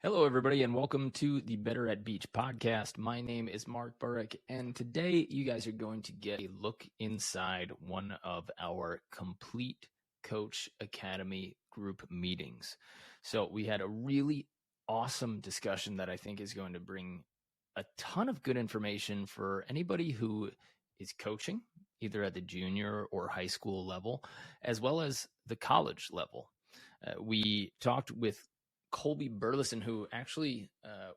Hello, everybody, and welcome to the Better at Beach podcast. My name is Mark Burik, and today you guys are going to get a look inside one of our Complete Coach Academy group meetings. So we had a really awesome discussion that I think is going to bring a ton of good information for anybody who is coaching, either at the junior or high school level, as well as the college level. We talked with Colby Burleson, who actually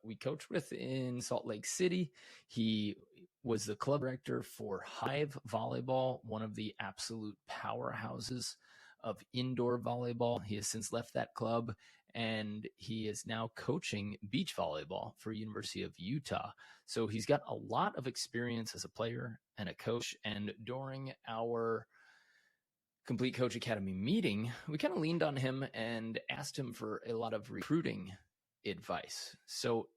we coached with in Salt Lake City. He was the club director for Hive Volleyball, one of the absolute powerhouses of indoor volleyball. He has since left that club, and he is now coaching beach volleyball for University of Utah. So he's got a lot of experience as a player and a coach. And during our Complete Coach Academy meeting, we kind of leaned on him and asked him for a lot of recruiting advice. So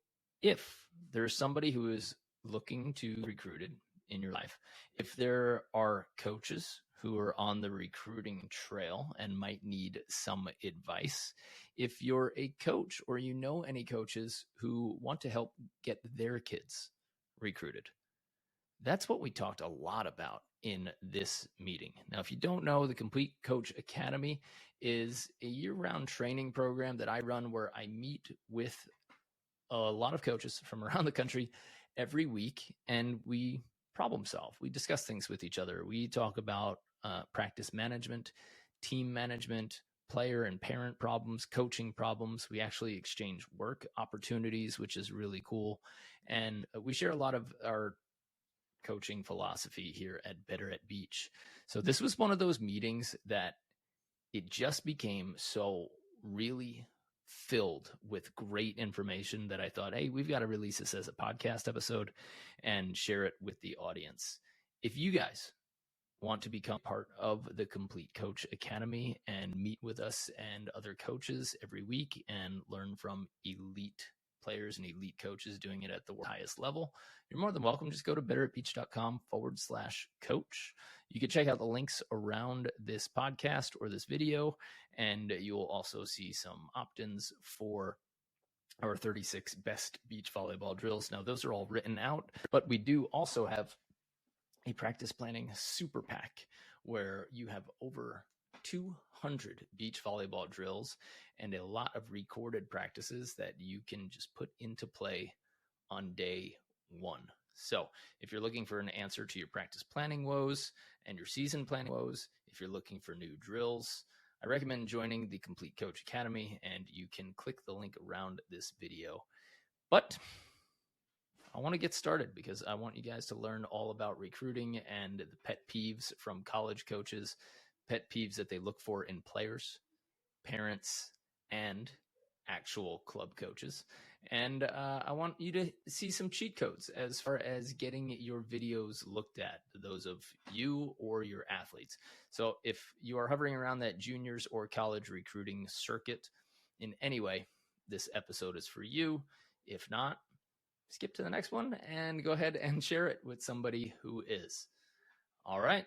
if there's somebody who is looking to be recruited in your life, if there are coaches who are on the recruiting trail and might need some advice, if you're a coach or you know any coaches who want to help get their kids recruited, that's what we talked a lot about in this meeting. Now, if you don't know, the Complete Coach Academy is a year-round training program that I run where I meet with a lot of coaches from around the country every week, and we problem solve. We discuss things with each other. We talk about practice management, team management, player and parent problems, coaching problems. We actually exchange work opportunities, which is really cool. And we share a lot of our coaching philosophy here at Better at Beach. So this was one of those meetings that it just became so really filled with great information that I thought, hey, we've got to release this as a podcast episode and share it with the audience. If you guys want to become part of the Complete Coach Academy and meet with us and other coaches every week and learn from elite players and elite coaches doing it at the highest level, you're more than welcome. Just go to betteratbeach.com/coach. You can check out the links around this podcast or this video, and you'll also see some opt-ins for our 36 best beach volleyball drills. Now, those are all written out, but we do also have a practice planning super pack where you have over 200 beach volleyball drills and a lot of recorded practices that you can just put into play on day one. So if you're looking for an answer to your practice planning woes and your season planning woes, if you're looking for new drills, I recommend joining the Complete Coach Academy, and you can click the link around this video. But I want to get started because I want you guys to learn all about recruiting and the pet peeves from college coaches, pet peeves that they look for in players, parents, and actual club coaches. And I want you to see some cheat codes as far as getting your videos looked at, those of you or your athletes. So if you are hovering around that juniors or college recruiting circuit in any way, this episode is for you. If not, skip to the next one and go ahead and share it with somebody who is. All right,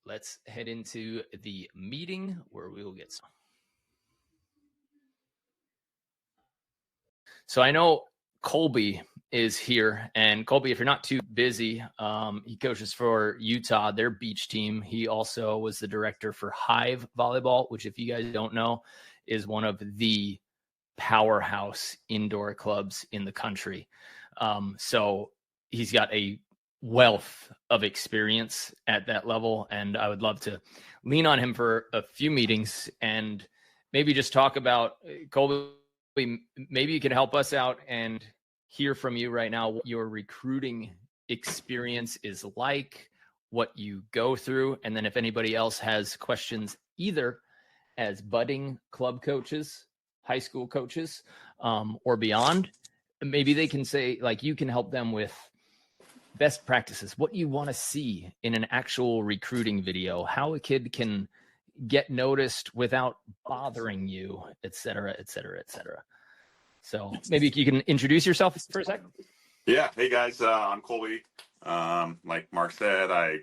let's head into the meeting where we will get started. So I know Colby is here, and Colby, if you're not too busy, he coaches for Utah, their beach team. He also was the director for Hive Volleyball, which, if you guys don't know, is one of the powerhouse indoor clubs in the country. So he's got a wealth of experience at that level, and I would love to lean on him for a few meetings and maybe just talk about, Colby, maybe you can help us out and hear from you right now what your recruiting experience is like, what you go through, and then if anybody else has questions, either as budding club coaches, high school coaches, or beyond, maybe they can say, like, you can help them with best practices, what you want to see in an actual recruiting video, how a kid can get noticed without bothering you, et cetera, et cetera, et cetera. So maybe you can introduce yourself for a second. Yeah. Hey guys, I'm Colby. Like Mark said, I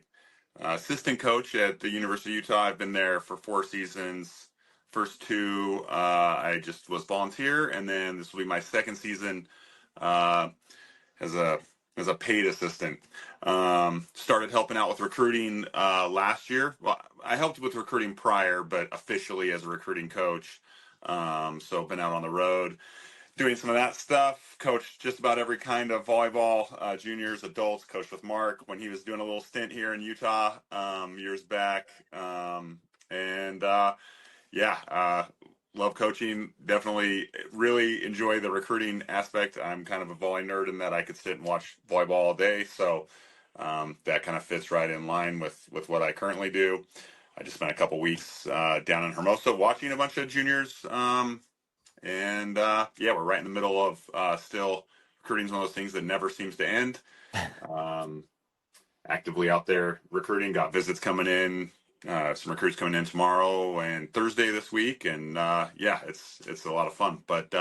assistant coach at the University of Utah. I've been there for 4 seasons. First two, I just was volunteer, and then this will be my second season uh, as a paid assistant. Started helping out with recruiting last year. Well, I helped with recruiting prior, but officially as a recruiting coach. So been out on the road doing some of that stuff. Coached just about every kind of volleyball, juniors, adults. Coached with Mark when he was doing a little stint here in Utah years back. And yeah, love coaching. Definitely really enjoy the recruiting aspect. I'm kind of a volley nerd in that I could sit and watch volleyball all day. So that kind of fits right in line with what I currently do. I just spent a couple weeks down in Hermosa watching a bunch of juniors. And yeah, we're right in the middle of still recruiting is one of those things that never seems to end. Actively out there recruiting, got visits coming in, some recruits coming in tomorrow and Thursday this week, and yeah, it's a lot of fun. But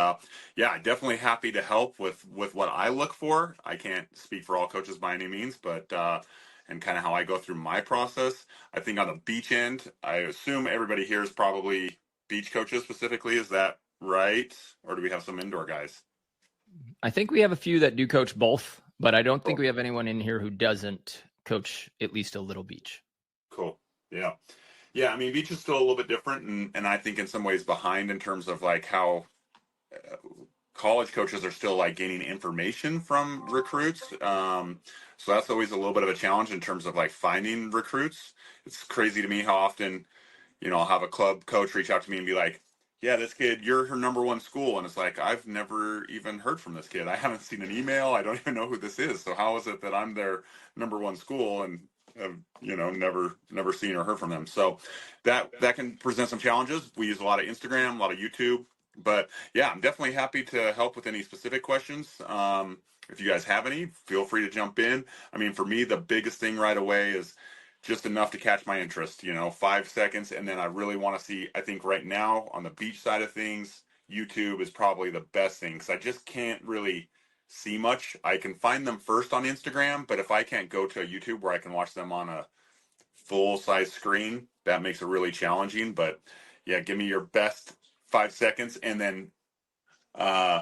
yeah, definitely happy to help with what I look for. I can't speak for all coaches by any means, but and kind of how I go through my process. I think on the beach end, I assume everybody here is probably beach coaches specifically. Is that right, or do we have some indoor guys? I think we have a few that do coach both, but I don't think Cool. we have anyone in here who doesn't coach at least a little beach. Cool. Yeah. Yeah, I mean, beach is still a little bit different, and I think in some ways behind in terms of like how uh, college coaches are still like gaining information from recruits. So that's always a little bit of a challenge in terms of like finding recruits. It's crazy to me how often, I'll have a club coach reach out to me and be like, "Yeah, this kid, you're her number one school," and it's like I've never even heard from this kid. I haven't seen an email. I don't even know who this is. So how is it that I'm their number one school and have never seen or heard from them? So that can present some challenges. We use a lot of Instagram, a lot of YouTube, but yeah, I'm definitely happy to help with any specific questions. If you guys have any, feel free to jump in. I mean, for me, the biggest thing right away is just enough to catch my interest, 5 seconds. And then I really want to see, I think right now on the beach side of things, YouTube is probably the best thing because I just can't really see much. I can find them first on Instagram, but if I can't go to a YouTube where I can watch them on a full size screen, that makes it really challenging. But yeah, give me your best 5 seconds and then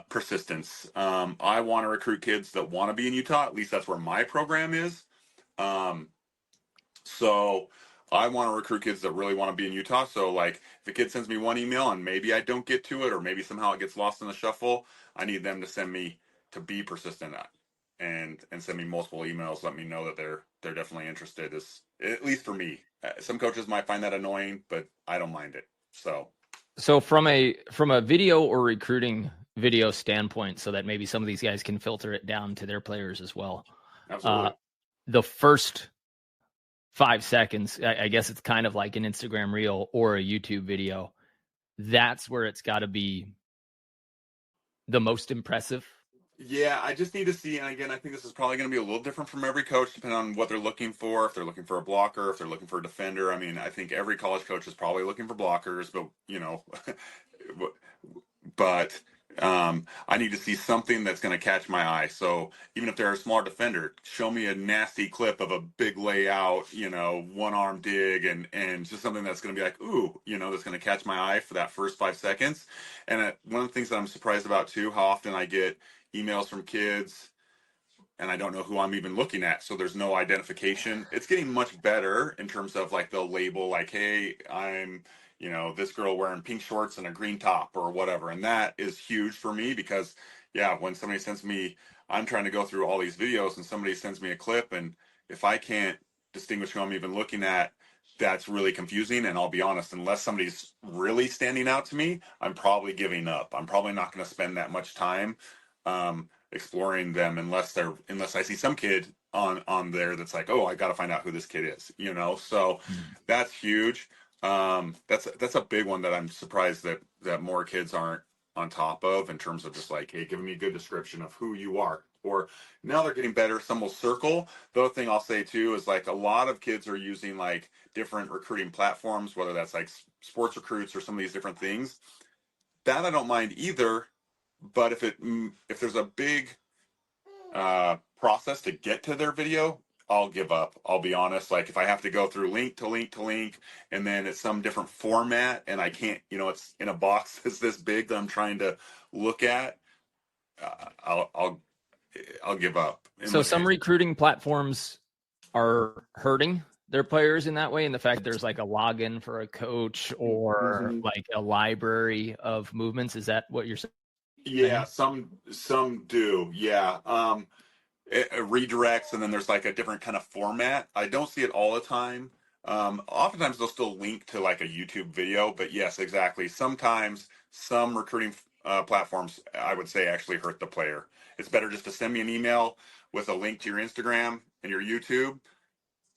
persistence. I want to recruit kids that want to be in Utah. At least that's where my program is. Um, so I want to recruit kids that really want to be in Utah. So like if a kid sends me one email and maybe I don't get to it, or maybe somehow it gets lost in the shuffle, I need them to send me to be persistent and send me multiple emails. Let me know that they're definitely interested. Is at least for me. Some coaches might find that annoying, but I don't mind it. So from a video or recruiting video standpoint, so that maybe some of these guys can filter it down to their players as well. Absolutely. The first 5 seconds, I guess it's kind of like an Instagram reel or a YouTube video. That's where it's got to be the most impressive. Yeah, I just need to see, and again, I think this is probably going to be a little different from every coach, depending on what they're looking for. If they're looking for a blocker, if they're looking for a defender. I mean, I think every college coach is probably looking for blockers, but but I need to see something that's going to catch my eye. So even if they're a smaller defender, show me a nasty clip of a big layout, one arm dig, and just something that's going to be like, ooh, that's going to catch my eye for that first 5 seconds. And one of the things that I'm surprised about too, how often I get emails from kids and I don't know who I'm even looking at. So there's no identification. It's getting much better in terms of like they'll label like, hey, I'm, this girl wearing pink shorts and a green top or whatever. And that is huge for me because yeah, when somebody sends me, I'm trying to go through all these videos and somebody sends me a clip. And if I can't distinguish who I'm even looking at, that's really confusing. And I'll be honest, unless somebody's really standing out to me, I'm probably giving up. I'm probably not going to spend that much time exploring them unless I see some kid on there that's like, oh, I got to find out who this kid is, so that's huge. That's a big one that I'm surprised that more kids aren't on top of in terms of just like, hey, give me a good description of who you are. Or now they're getting better, some will circle. The other thing I'll say too is like a lot of kids are using like different recruiting platforms, whether that's like sports recruits or some of these different things. That I don't mind either. But if there's a big process to get to their video, I'll give up. I'll be honest. Like if I have to go through link to link to link, and then it's some different format, and I can't, it's in a box that's this big that I'm trying to look at, I'll give up. So some recruiting platforms are hurting their players in that way, and the fact that there's like a login for a coach or like a library of movements. Is that what you're saying? Yeah, some do. Yeah. Redirects, and then there's like a different kind of format. I don't see it all the time. Oftentimes they'll still link to like a YouTube video, but yes, exactly. Sometimes some recruiting platforms, I would say, actually hurt the player. It's better just to send me an email with a link to your Instagram and your YouTube.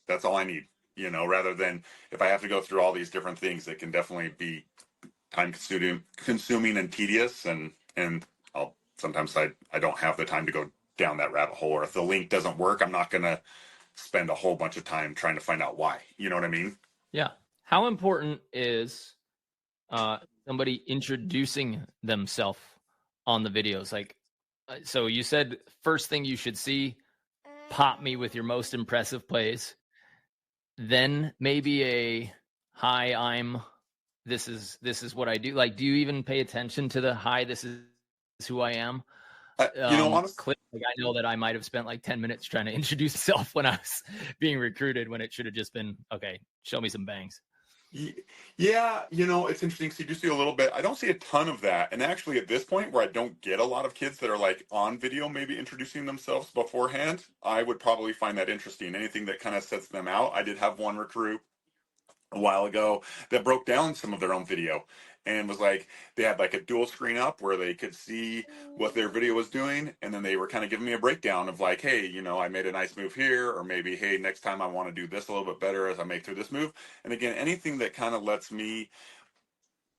That's all I need, rather than if I have to go through all these different things, it can definitely be time consuming and tedious. And sometimes I don't have the time to go down that rabbit hole, or if the link doesn't work, I'm not going to spend a whole bunch of time trying to find out why. You know what I mean? Yeah. How important is somebody introducing themselves on the videos? Like, so you said first thing you should see, pop me with your most impressive plays. Then maybe a hi, this is what I do. Like, do you even pay attention to the hi, this is who I am? Honestly, clip. Like, I know that I might have spent like 10 minutes trying to introduce myself when I was being recruited, when it should have just been, okay, show me some bangs. Yeah, it's interesting. So you do see a little bit. I don't see a ton of that. And actually at this point where I don't get a lot of kids that are like on video, maybe introducing themselves beforehand, I would probably find that interesting. Anything that kind of sets them out. I did have one recruit a while ago that broke down some of their own video and was like, they had like a dual screen up where they could see what their video was doing, and then they were kind of giving me a breakdown of like, hey, I made a nice move here, or maybe, hey, next time I want to do this a little bit better as I make through this move. And again, anything that kind of lets me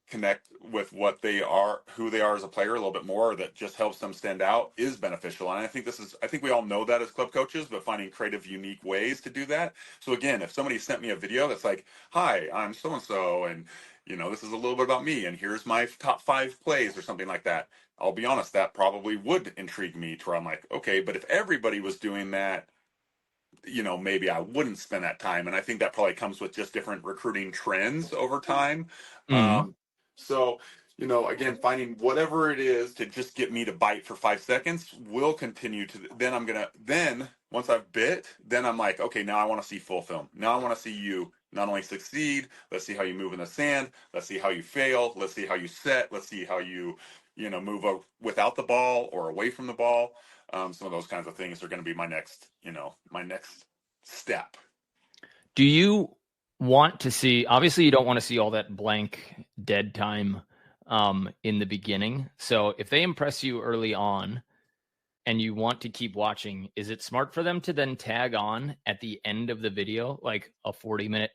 connect with what they are, who they are as a player a little bit more, that just helps them stand out, is beneficial. And I think we all know that as club coaches, but finding creative, unique ways to do that. So again, if somebody sent me a video that's like, hi, I'm so-and-so, and this is a little bit about me, and here's my top 5 plays or something like that, I'll be honest, that probably would intrigue me to where I'm like, okay, but if everybody was doing that, maybe I wouldn't spend that time. And I think that probably comes with just different recruiting trends over time. Mm-hmm. So, again, finding whatever it is to just get me to bite for 5 seconds will continue to, then once I've bit, then I'm like, okay, now I want to see full film. Now I want to see you not only succeed, let's see how you move in the sand. Let's see how you fail. Let's see how you set. Let's see how you, move without the ball or away from the ball. Some of those kinds of things are going to be my next step. Do you want to see, obviously you don't want to see all that blank dead time in the beginning. So if they impress you early on and you want to keep watching, is it smart for them to then tag on at the end of the video, like a 40-minute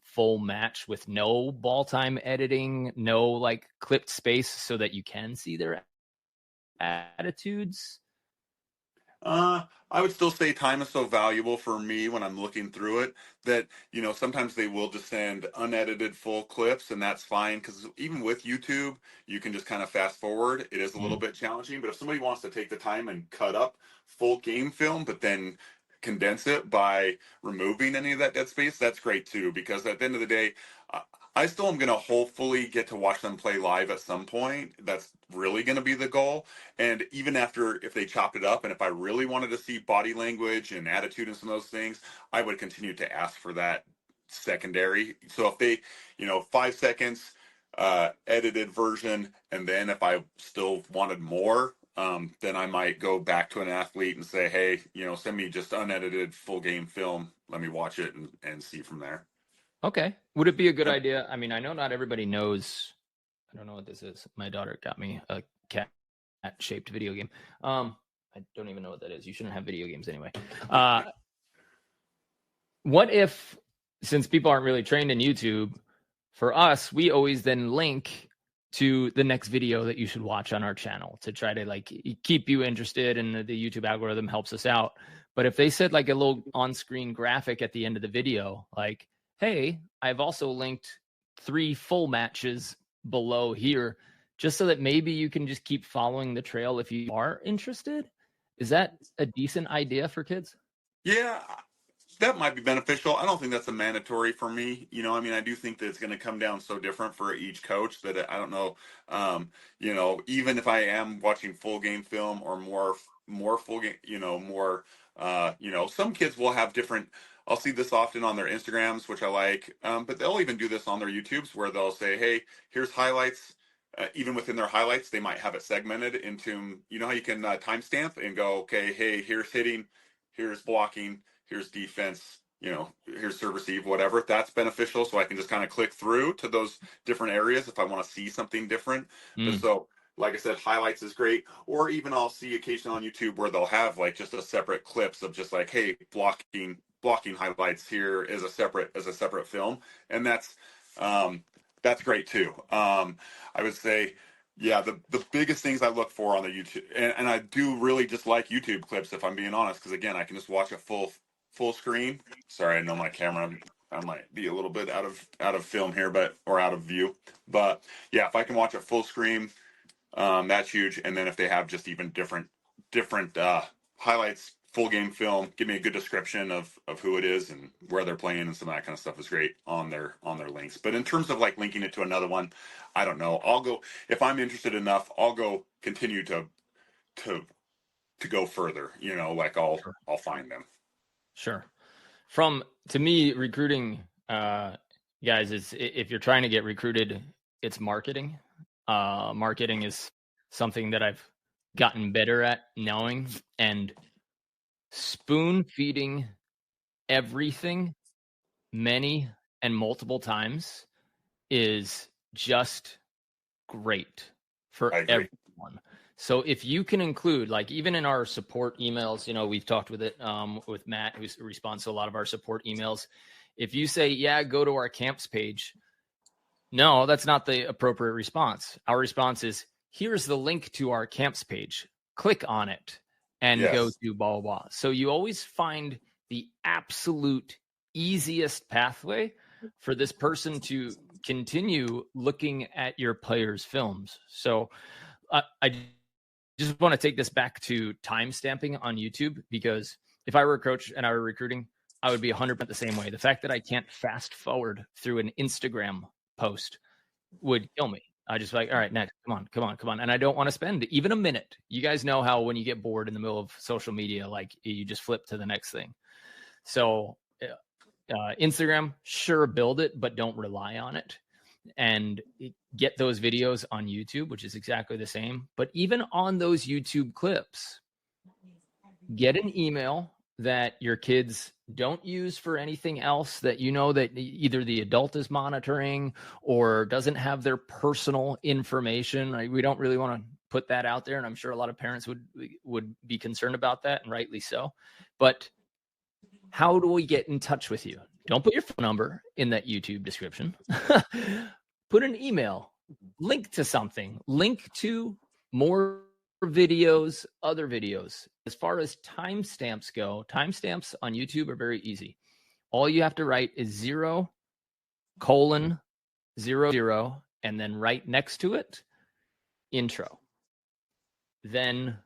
full match with no ball time editing, no like clipped space, so that you can see their attitudes? I would still say time is so valuable for me when I'm looking through it that, sometimes they will just send unedited full clips, and that's fine. Because even with YouTube, you can just kind of fast forward. It is a little bit challenging, but if somebody wants to take the time and cut up full game film, but then condense it by removing any of that dead space, that's great too. Because at the end of the day, I still am going to hopefully get to watch them play live at some point. That's really going to be the goal. And even after, if they chopped it up, and if I really wanted to see body language and attitude and some of those things, I would continue to ask for that secondary. So if they, 5 seconds edited version, and then if I still wanted more, then I might go back to an athlete and say, hey, send me just unedited full game film. Let me watch it and see from there. Okay. Would it be a good idea? I mean, I know not everybody knows. I don't know what this is. My daughter got me a cat-shaped video game. I don't even know what that is. You shouldn't have video games anyway. What if, since people aren't really trained in YouTube, for us, we always then link to the next video that you should watch on our channel to try to like keep you interested, and the YouTube algorithm helps us out. But if they said like a little on-screen graphic at the end of the video, like, hey, I've also linked 3 full matches below here, just so that maybe you can just keep following the trail if you are interested. Is that a decent idea for kids? Yeah, that might be beneficial. I don't think that's a mandatory for me. I mean, I do think that it's going to come down so different for each coach that I don't know. Even if I am watching full game film or more full game, more, some kids will have different. I'll see this often on their Instagrams, which I like, but they'll even do this on their YouTubes where they'll say, "Hey, here's highlights." Even within their highlights, they might have it segmented into, how you can timestamp and go, okay, hey, here's hitting, here's blocking, here's defense, here's serve receive, whatever. That's beneficial. So I can just kind of click through to those different areas if I want to see something different. But so, like I said, highlights is great. Or even I'll see occasionally on YouTube where they'll have like just a separate clips of just like, hey, blocking highlights here is a separate film. And that's great too. I would say, yeah, the biggest things I look for on the YouTube, and I do really just like YouTube clips if I'm being honest, because again, I can just watch a full screen. Sorry, I know my camera, I might be a little bit out of film here, or out of view. But yeah, if I can watch a full screen, that's huge. And then if they have just even different highlights, full game film, give me a good description of who it is and where they're playing and some of that kind of stuff is great on their links. But in terms of like linking it to another one, I don't know. I'll go if I'm interested enough. I'll go continue to go further. Like I'll find them. Sure. To me, recruiting, guys, is if you're trying to get recruited, it's marketing. Marketing is something that I've gotten better at knowing, and spoon feeding everything many and multiple times is just great for everyone. So if you can include, like, even in our support emails, we've talked with it with Matt, who responds to a lot of our support emails. If you say, yeah, go to our camps page, no, that's not the appropriate response. Our response is, here's the link to our camps page. Click on it and go to blah, blah, blah. So you always find the absolute easiest pathway for this person to continue looking at your players' films. So I just want to take this back to time stamping on YouTube, because if I were a coach and I were recruiting, I would be 100% the same way. The fact that I can't fast forward through an Instagram post would kill me. I just like, all right, next, come on. And I don't want to spend even a minute. You guys know how when you get bored in the middle of social media, like you just flip to the next thing. So Instagram, sure, build it, but don't rely on it. And get those videos on YouTube, which is exactly the same. But even on those YouTube clips, get an email that your kids don't use for anything else, that that either the adult is monitoring or doesn't have their personal information. We don't really want to put that out there, and I'm sure a lot of parents would be concerned about that, and rightly so. But how do we get in touch with you? Don't put your phone number in that YouTube description. Put an email, link to something, link to more videos, other videos. As far as timestamps go, timestamps on YouTube are very easy. All you have to write is 0:00, and then right next to it, intro. Then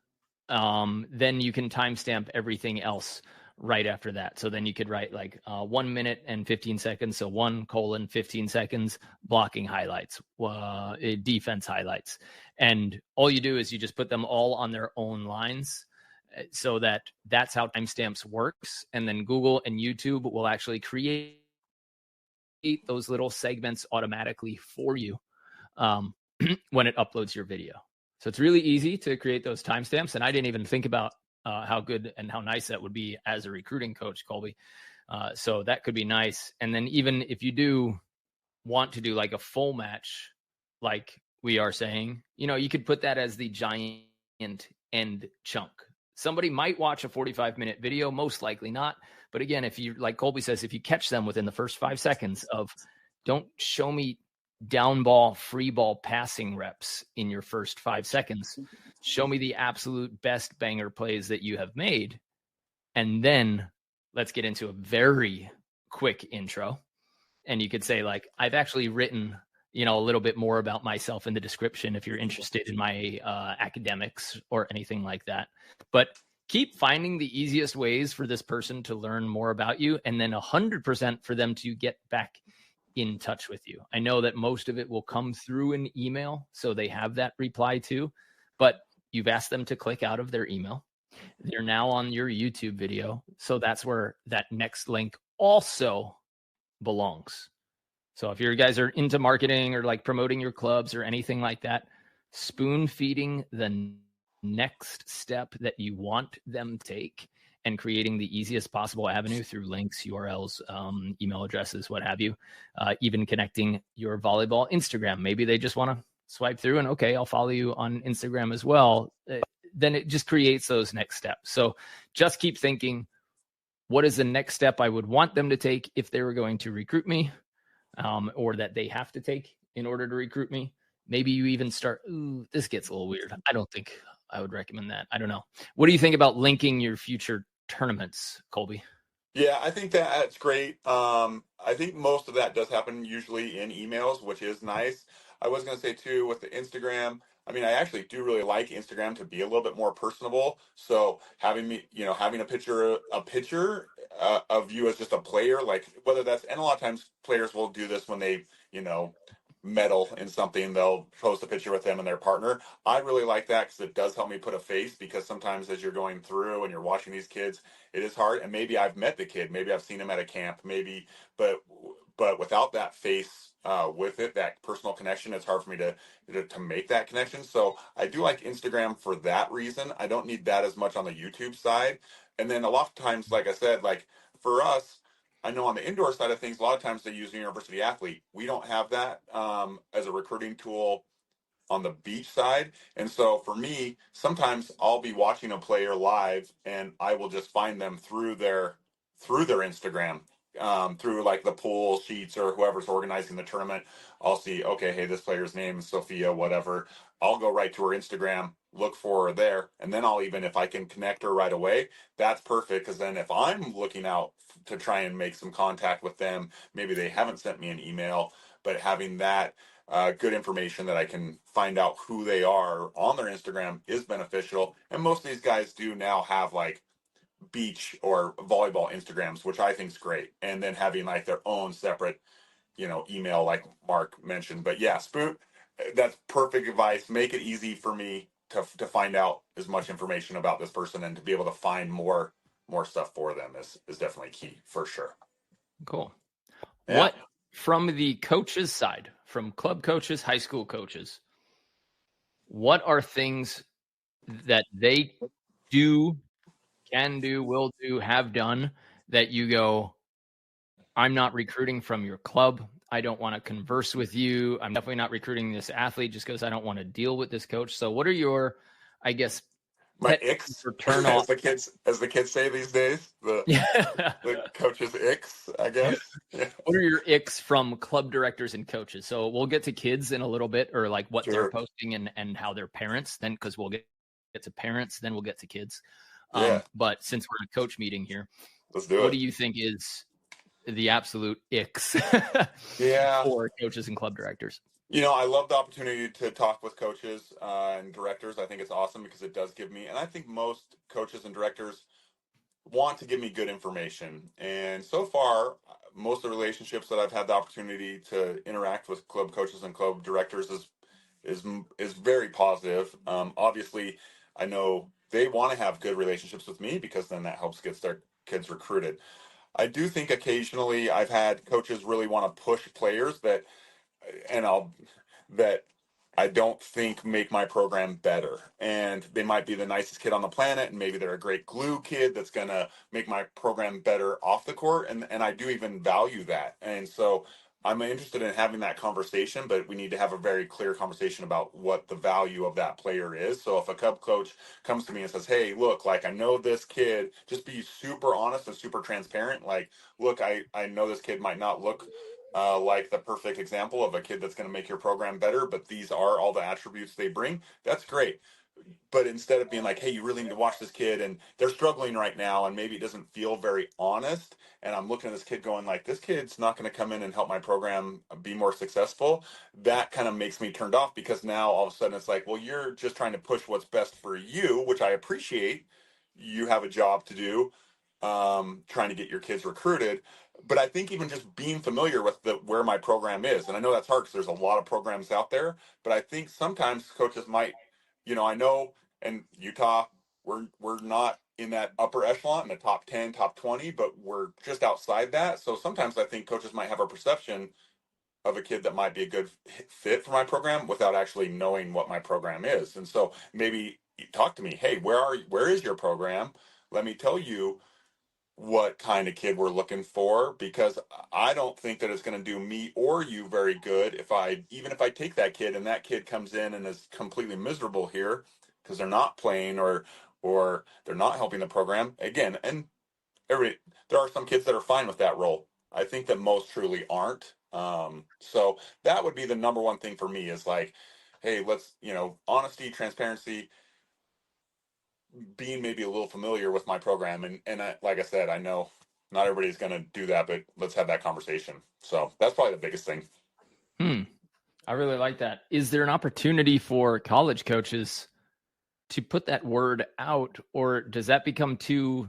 you can timestamp everything else right after that. So then you could write like 1 minute and 15 seconds. So 1:15 seconds, blocking highlights, defense highlights. And all you do is you just put them all on their own lines, so that's how timestamps works. And then Google and YouTube will actually create those little segments automatically for you when it uploads your video. So it's really easy to create those timestamps. And I didn't even think about how good and how nice that would be as a recruiting coach, Colby. So that could be nice. And then even if you do want to do like a full match, like we are saying, you could put that as the giant end chunk. Somebody might watch a 45-minute video, most likely not. But again, if you, like Colby says, if you catch them within the first 5 seconds of, don't show me down ball, free ball passing reps in your first 5 seconds. Show me the absolute best banger plays that you have made. And then let's get into a very quick intro. And you could say, like, I've actually written, a little bit more about myself in the description if you're interested in my academics or anything like that. But keep finding the easiest ways for this person to learn more about you, and then 100% for them to get back in touch with you. I know that most of it will come through an email, so they have that reply too, but you've asked them to click out of their email. They're now on your YouTube video, so that's where that next link also belongs. So if you guys are into marketing or like promoting your clubs or anything like that, spoon feeding the next step that you want them to take and creating the easiest possible avenue through links, URLs, email addresses, what have you, even connecting your volleyball Instagram. Maybe they just want to swipe through and, okay, I'll follow you on Instagram as well. Then it just creates those next steps. So just keep thinking, what is the next step I would want them to take if they were going to recruit me? Or that they have to take in order to recruit me. Maybe you even start, this gets a little weird. I don't think I would recommend that. I don't know. What do you think about linking your future tournaments, Colby? Yeah, I think that's great. I think most of that does happen usually in emails, which is nice. I was going to say too, with the Instagram, I mean, I actually do really like Instagram to be a little bit more personable. So having having a picture of you as just a player, like whether that's, and a lot of times players will do this when they, medal in something, they'll post a picture with them and their partner. I really like that because it does help me put a face, because sometimes as you're going through and you're watching these kids, it is hard. And maybe I've met the kid, maybe I've seen him at a camp, maybe, but without that face with it, that personal connection, it's hard for me to make that connection. So I do like Instagram for that reason. I don't need that as much on the YouTube side. And then a lot of times, like I said, like for us, I know on the indoor side of things, a lot of times they use a university athlete. We don't have that as a recruiting tool on the beach side. And so for me, sometimes I'll be watching a player live and I will just find them through their Instagram, through like the pool sheets or whoever's organizing the tournament. I'll see, okay, hey, this player's name is Sophia, whatever. I'll go right to her Instagram, look for her there, and then I'll even, if I can connect her right away, that's perfect. Because then if I'm looking out to try and make some contact with them, maybe they haven't sent me an email, but having that good information that I can find out who they are on their Instagram is beneficial. And most of these guys do now have like beach or volleyball Instagrams, which I think is great. And then having like their own separate, email, like Mark mentioned. But yeah, spoon, that's perfect advice. Make it easy for me to find out as much information about this person, and to be able to find more stuff for them is definitely key for sure. Cool. Yeah. What, from the coaches side, from club coaches, high school coaches, what are things that they do, can do, will do, have done that you go, I'm not recruiting from your club. I don't want to converse with you. I'm definitely not recruiting this athlete just because I don't want to deal with this coach. So what are your, I guess, my icks, as the kids say these days, the coach's icks, I guess. Yeah. What are your icks from club directors and coaches? So we'll get to kids in a little bit, or like what they're posting and how their parents, then, because we'll get to parents, then we'll get to kids. But since we're in a coach meeting here, let's do it. What do you think is the absolute icks for coaches and club directors? I love the opportunity to talk with coaches and directors. I think it's awesome because it does give me, and I think most coaches and directors want to give me good information. And so far, most of the relationships that I've had the opportunity to interact with club coaches and club directors is very positive. Obviously, I know they want to have good relationships with me, because then that helps get their kids recruited. I do think occasionally I've had coaches really want to push players that I don't think make my program better. And they might be the nicest kid on the planet, and maybe they're a great glue kid that's going to make my program better off the court. And I do even value that. And so I'm interested in having that conversation, but we need to have a very clear conversation about what the value of that player is. So if a club coach comes to me and says, hey, look, like, I know this kid, just be super honest and super transparent. Like, look, I know this kid might not look like the perfect example of a kid that's going to make your program better, but these are all the attributes they bring. That's great. But instead of being like, hey, you really need to watch this kid, and they're struggling right now, and maybe it doesn't feel very honest, and I'm looking at this kid going like, this kid's not going to come in and help my program be more successful, that kind of makes me turned off, because now all of a sudden it's like, well, you're just trying to push what's best for you, which I appreciate, you have a job to do, trying to get your kids recruited. But I think even just being familiar with where my program is, and I know that's hard because there's a lot of programs out there, but I think sometimes coaches might, I know in Utah, we're not in that upper echelon in the top 10, top 20, but we're just outside that. So sometimes I think coaches might have a perception of a kid that might be a good fit for my program without actually knowing what my program is. And so maybe talk to me, hey, where is your program? Let me tell you what kind of kid we're looking for, because I don't think that it's going to do me or you very good even if I take that kid and that kid comes in and is completely miserable here because they're not playing or they're not helping the program again. And there are some kids that are fine with that role. I think that most truly aren't. So that would be the number one thing for me is like, hey, let's, honesty, transparency, being maybe a little familiar with my program. And like I said, I know not everybody's going to do that, but let's have that conversation. So that's probably the biggest thing. I really like that. Is there an opportunity for college coaches to put that word out, or does that become too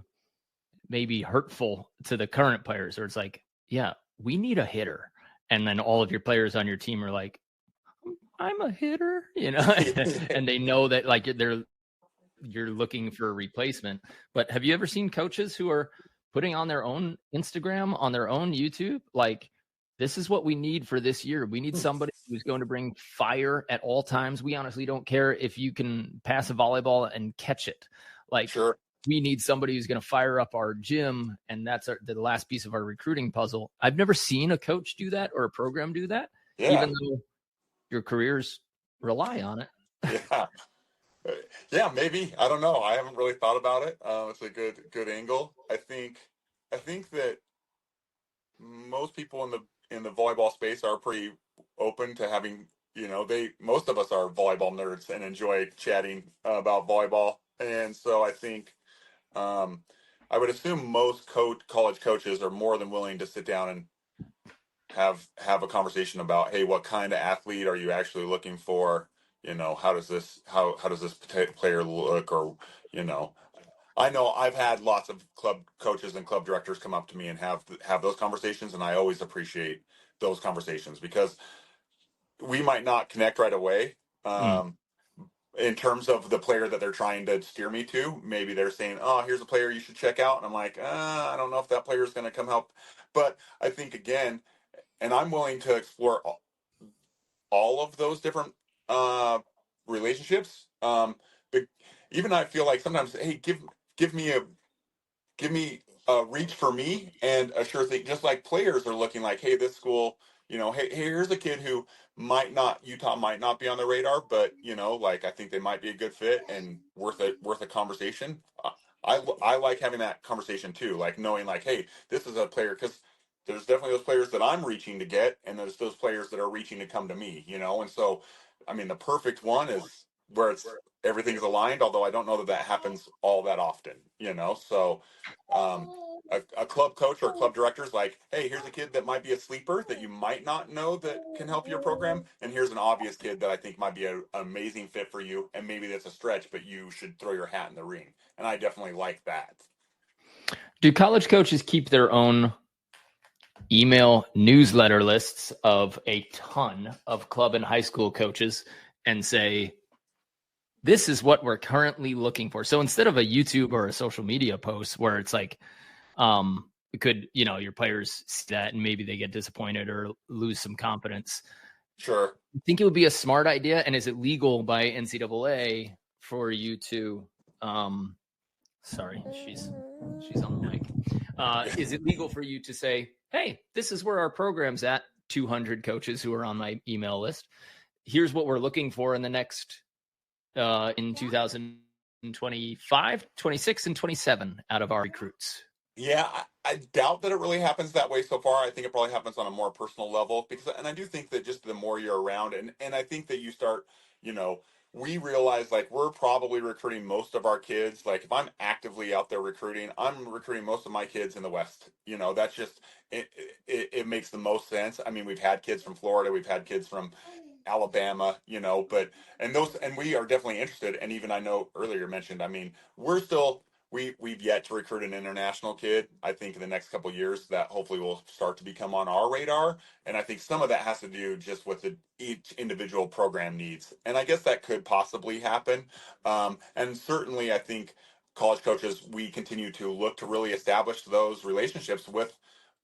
maybe hurtful to the current players? Or it's like, yeah, we need a hitter. And then all of your players on your team are like, I'm a hitter, and they know that like you're looking for a replacement. But have you ever seen coaches who are putting on their own Instagram, on their own YouTube, like, this is what we need for this year. We need somebody who's going to bring fire at all times. We honestly don't care if you can pass a volleyball and catch it. Like, sure. We need somebody who's going to fire up our gym, and that's the last piece of our recruiting puzzle. I've never seen a coach do that or a program do that, even though your careers rely on it. Yeah. Yeah, maybe. I don't know. I haven't really thought about it. It's a good angle. I think that most people in the volleyball space are pretty open to having, most of us are volleyball nerds and enjoy chatting about volleyball. And so I think I would assume most college coaches are more than willing to sit down and have a conversation about, hey, what kind of athlete are you actually looking for? How does this player look? Or, I know I've had lots of club coaches and club directors come up to me and have those conversations, and I always appreciate those conversations because we might not connect right away. In terms of the player that they're trying to steer me to, maybe they're saying, oh, here's a player you should check out. And I'm like, I don't know if that player is going to come help. But I think, again, and I'm willing to explore all of those different relationships. But even I feel like sometimes, hey, give me a reach for me and a sure thing. Just like players are looking like, hey, this school, hey, here's a kid who Utah might not be on the radar, but like I think they might be a good fit and worth a conversation. I like having that conversation too, like knowing like, hey, this is a player, because there's definitely those players that I'm reaching to get, and there's those players that are reaching to come to me, and so, I mean, the perfect one is where everything is aligned, although I don't know that happens all that often, so a club coach or a club director is like, hey, here's a kid that might be a sleeper that you might not know that can help your program, and here's an obvious kid that I think might be an amazing fit for you, and maybe that's a stretch, but you should throw your hat in the ring. And I definitely like that. Do college coaches keep their own email newsletter lists of a ton of club and high school coaches and say, this is what we're currently looking for? So instead of a YouTube or a social media post where it's like, it could, your players see that and maybe they get disappointed or lose some confidence. Sure. I think it would be a smart idea. And is it legal by NCAA for you to, sorry, she's on the mic. Is it legal for you to say, hey, this is where our program's at, 200 coaches who are on my email list. Here's what we're looking for in the next, in 2025, 26, and 27 out of our recruits. Yeah, I doubt that it really happens that way so far. I think it probably happens on a more personal level and I do think that just the more you're around, and I think that you start, we realize like we're probably recruiting most of our kids. Like if I'm actively out there recruiting, I'm recruiting most of my kids in the West. That's just, it makes the most sense. I mean, we've had kids from Florida, we've had kids from Alabama, and we are definitely interested. And even I know earlier mentioned, I mean, we're still we've yet to recruit an international kid. I think in the next couple of years that hopefully will start to become on our radar. And I think some of that has to do just with each individual program needs. And I guess that could possibly happen. And certainly, I think college coaches, we continue to look to really establish those relationships with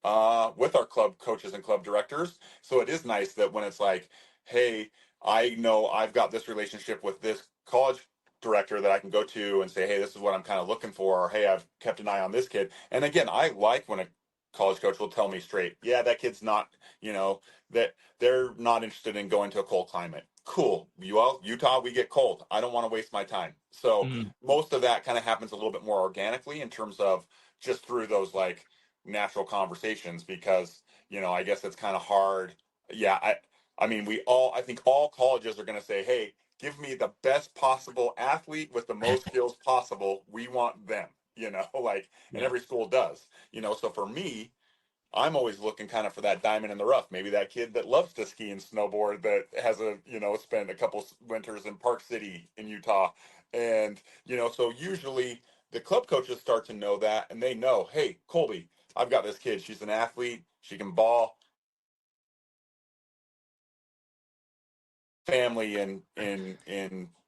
our club coaches and club directors. So it is nice that when it's like, hey, I know I've got this relationship with this college director that I can go to and say, hey, this is what I'm kind of looking for, or hey, I've kept an eye on this kid. And again, I like when a college coach will tell me straight, yeah, that kid's not, that they're not interested in going to a cold climate. Cool. Well, Utah, we get cold. I don't want to waste my time. So most of that kind of happens a little bit more organically in terms of just through those like natural conversations because, I guess it's kind of hard. Yeah. I mean, I think all colleges are going to say, hey, give me the best possible athlete with the most skills possible. We want them, and every school does, so for me, I'm always looking kind of for that diamond in the rough. Maybe that kid that loves to ski and snowboard that has spent a couple winters in Park City in Utah. And, so usually the club coaches start to know that and they know, hey, Colby, I've got this kid. She's an athlete. She can ball. Family in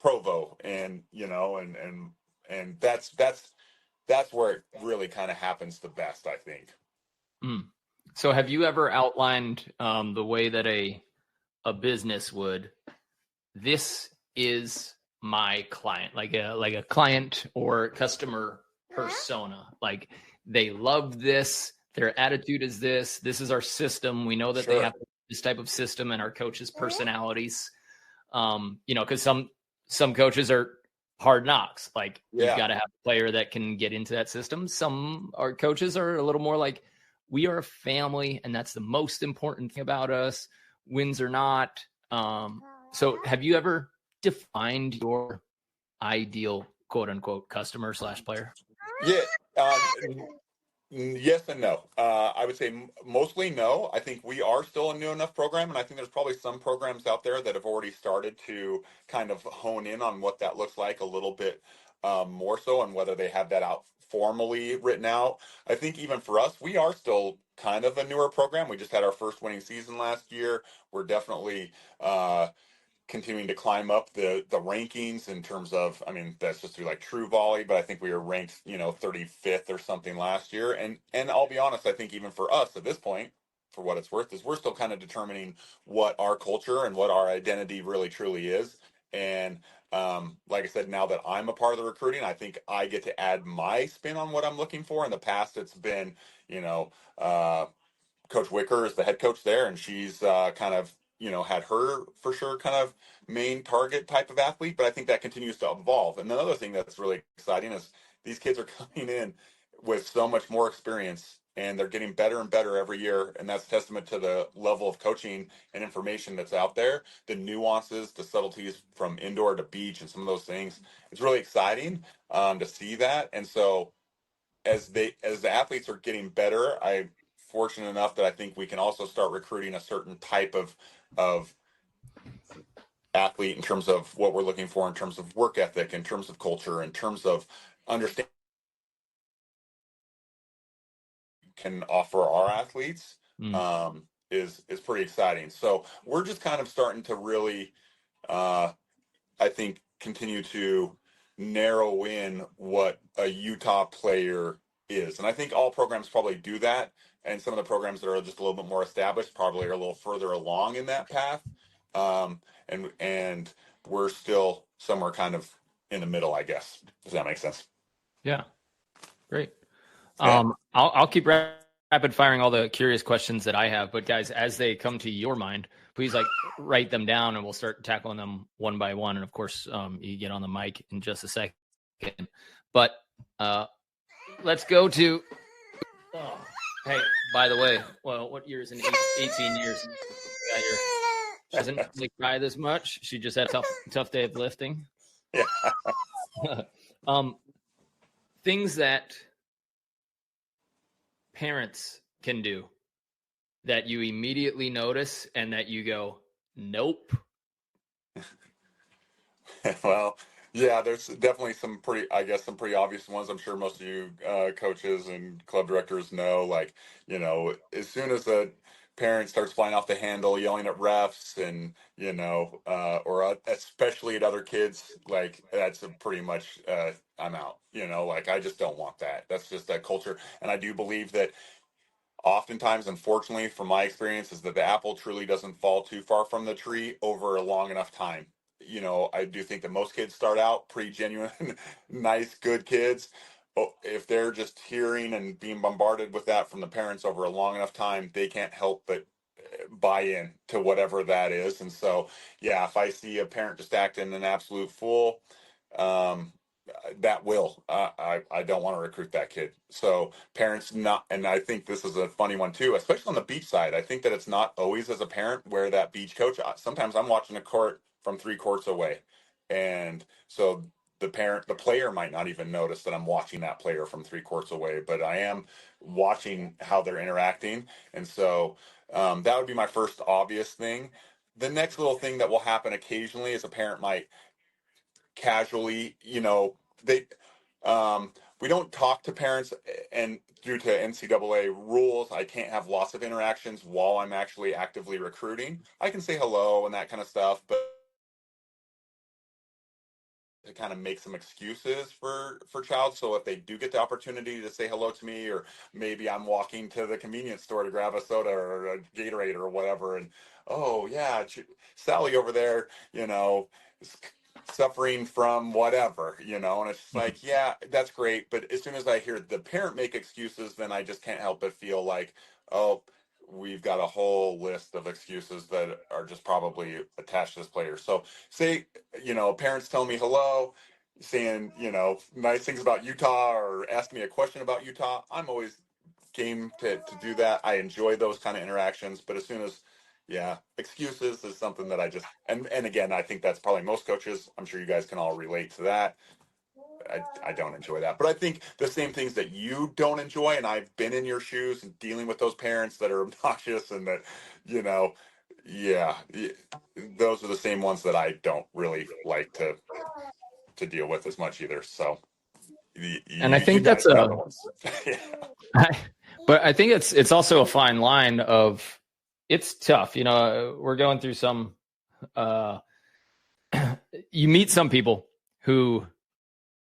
Provo and, and that's where it really kind of happens the best, I think. So have you ever outlined the way that a business would, this is my client, like a client or customer persona, like they love this, their attitude is this is our system. We know that they have this type of system and our coaches' personalities, because some coaches are hard knocks. Like you've got to have a player that can get into that system. Some our coaches are a little more like, we are a family, and that's the most important thing about us, wins or not. So have you ever defined your ideal quote unquote customer / player? Yeah. Yes and no. I would say mostly no. I think we are still a new enough program, and I think there's probably some programs out there that have already started to kind of hone in on what that looks like a little bit more so, and whether they have that out formally written out. I think even for us, we are still kind of a newer program. We just had our first winning season last year. We're definitely continuing to climb up the rankings in terms of, I mean, that's just through like True Volley, but I think we were ranked, 35th or something last year. And I'll be honest, I think even for us at this point, for what it's worth, is we're still kind of determining what our culture and what our identity really truly is. And like I said, now that I'm a part of the recruiting, I think I get to add my spin on what I'm looking for. In the past, it's been, Coach Wicker is the head coach there, and she's kind of, had her for sure kind of main target type of athlete, but I think that continues to evolve. And the other thing that's really exciting is these kids are coming in with so much more experience and they're getting better and better every year. And that's testament to the level of coaching and information that's out there, the nuances, the subtleties from indoor to beach and some of those things. It's really exciting to see that. And so as the athletes are getting better, I'm fortunate enough that I think we can also start recruiting a certain type of athlete in terms of what we're looking for, in terms of work ethic, in terms of culture, in terms of understanding can offer our athletes is pretty exciting. So we're just kind of starting to really, I think, continue to narrow in what a Utah player is. And I think all programs probably do that. And some of the programs that are just a little bit more established probably are a little further along in that path. And we're still somewhere kind of in the middle, I guess. Does that make sense? Yeah. Great. Yeah. I'll keep rapid firing all the curious questions that I have, but guys, as they come to your mind, please write them down and we'll start tackling them one by one. And of course, you get on the mic in just a second, but let's go to, hey, by the way, well, what year is in 18 years? She doesn't really cry this much. She just had a tough day of lifting. Yeah. Things that parents can do that you immediately notice and that you go, nope. Well, Yeah, there's definitely some some pretty obvious ones. I'm sure most of you coaches and club directors know, like, as soon as a parent starts flying off the handle, yelling at refs and, or especially at other kids, like that's a pretty much, I'm out, like I just don't want that. That's just that culture. And I do believe that oftentimes, unfortunately, from my experience, is that the apple truly doesn't fall too far from the tree over a long enough time. I do think that most kids start out pretty genuine, nice, good kids. But if they're just hearing and being bombarded with that from the parents over a long enough time, they can't help but buy in to whatever that is. And so, yeah, if I see a parent just acting an absolute fool, um, that will I don't want to recruit that kid. So parents not, and I think this is a funny one too, especially on the beach side. I think that it's not always as a parent where that beach coach. Sometimes I'm watching a court from 3 courts away, and so the player might not even notice that I'm watching that player from 3 courts away, but I am watching how they're interacting, and so that would be my first obvious thing. The next little thing that will happen occasionally is a parent might casually, they we don't talk to parents, and due to NCAA rules, I can't have lots of interactions while I'm actually actively recruiting. I can say hello and that kind of stuff, but to kind of make some excuses for child. So if they do get the opportunity to say hello to me, or maybe I'm walking to the convenience store to grab a soda or a Gatorade or whatever, and oh yeah, Sally over there, is suffering from whatever, and it's just like, yeah, that's great. But as soon as I hear the parent make excuses, then I just can't help but feel like, oh, we've got a whole list of excuses that are just probably attached to this player. So say, parents tell me hello, saying, nice things about Utah or ask me a question about Utah. I'm always game to do that. I enjoy those kind of interactions. But as soon as, yeah, excuses is something that I just, and again, I think that's probably most coaches. I'm sure you guys can all relate to that. I don't enjoy that. But I think the same things that you don't enjoy, and I've been in your shoes and dealing with those parents that are obnoxious and that, you know, yeah, those are the same ones that I don't really like to deal with as much either. So And I you think that's guys know the ones. Yeah. but I think it's also a fine line of, it's tough. We're going through some, you meet some people who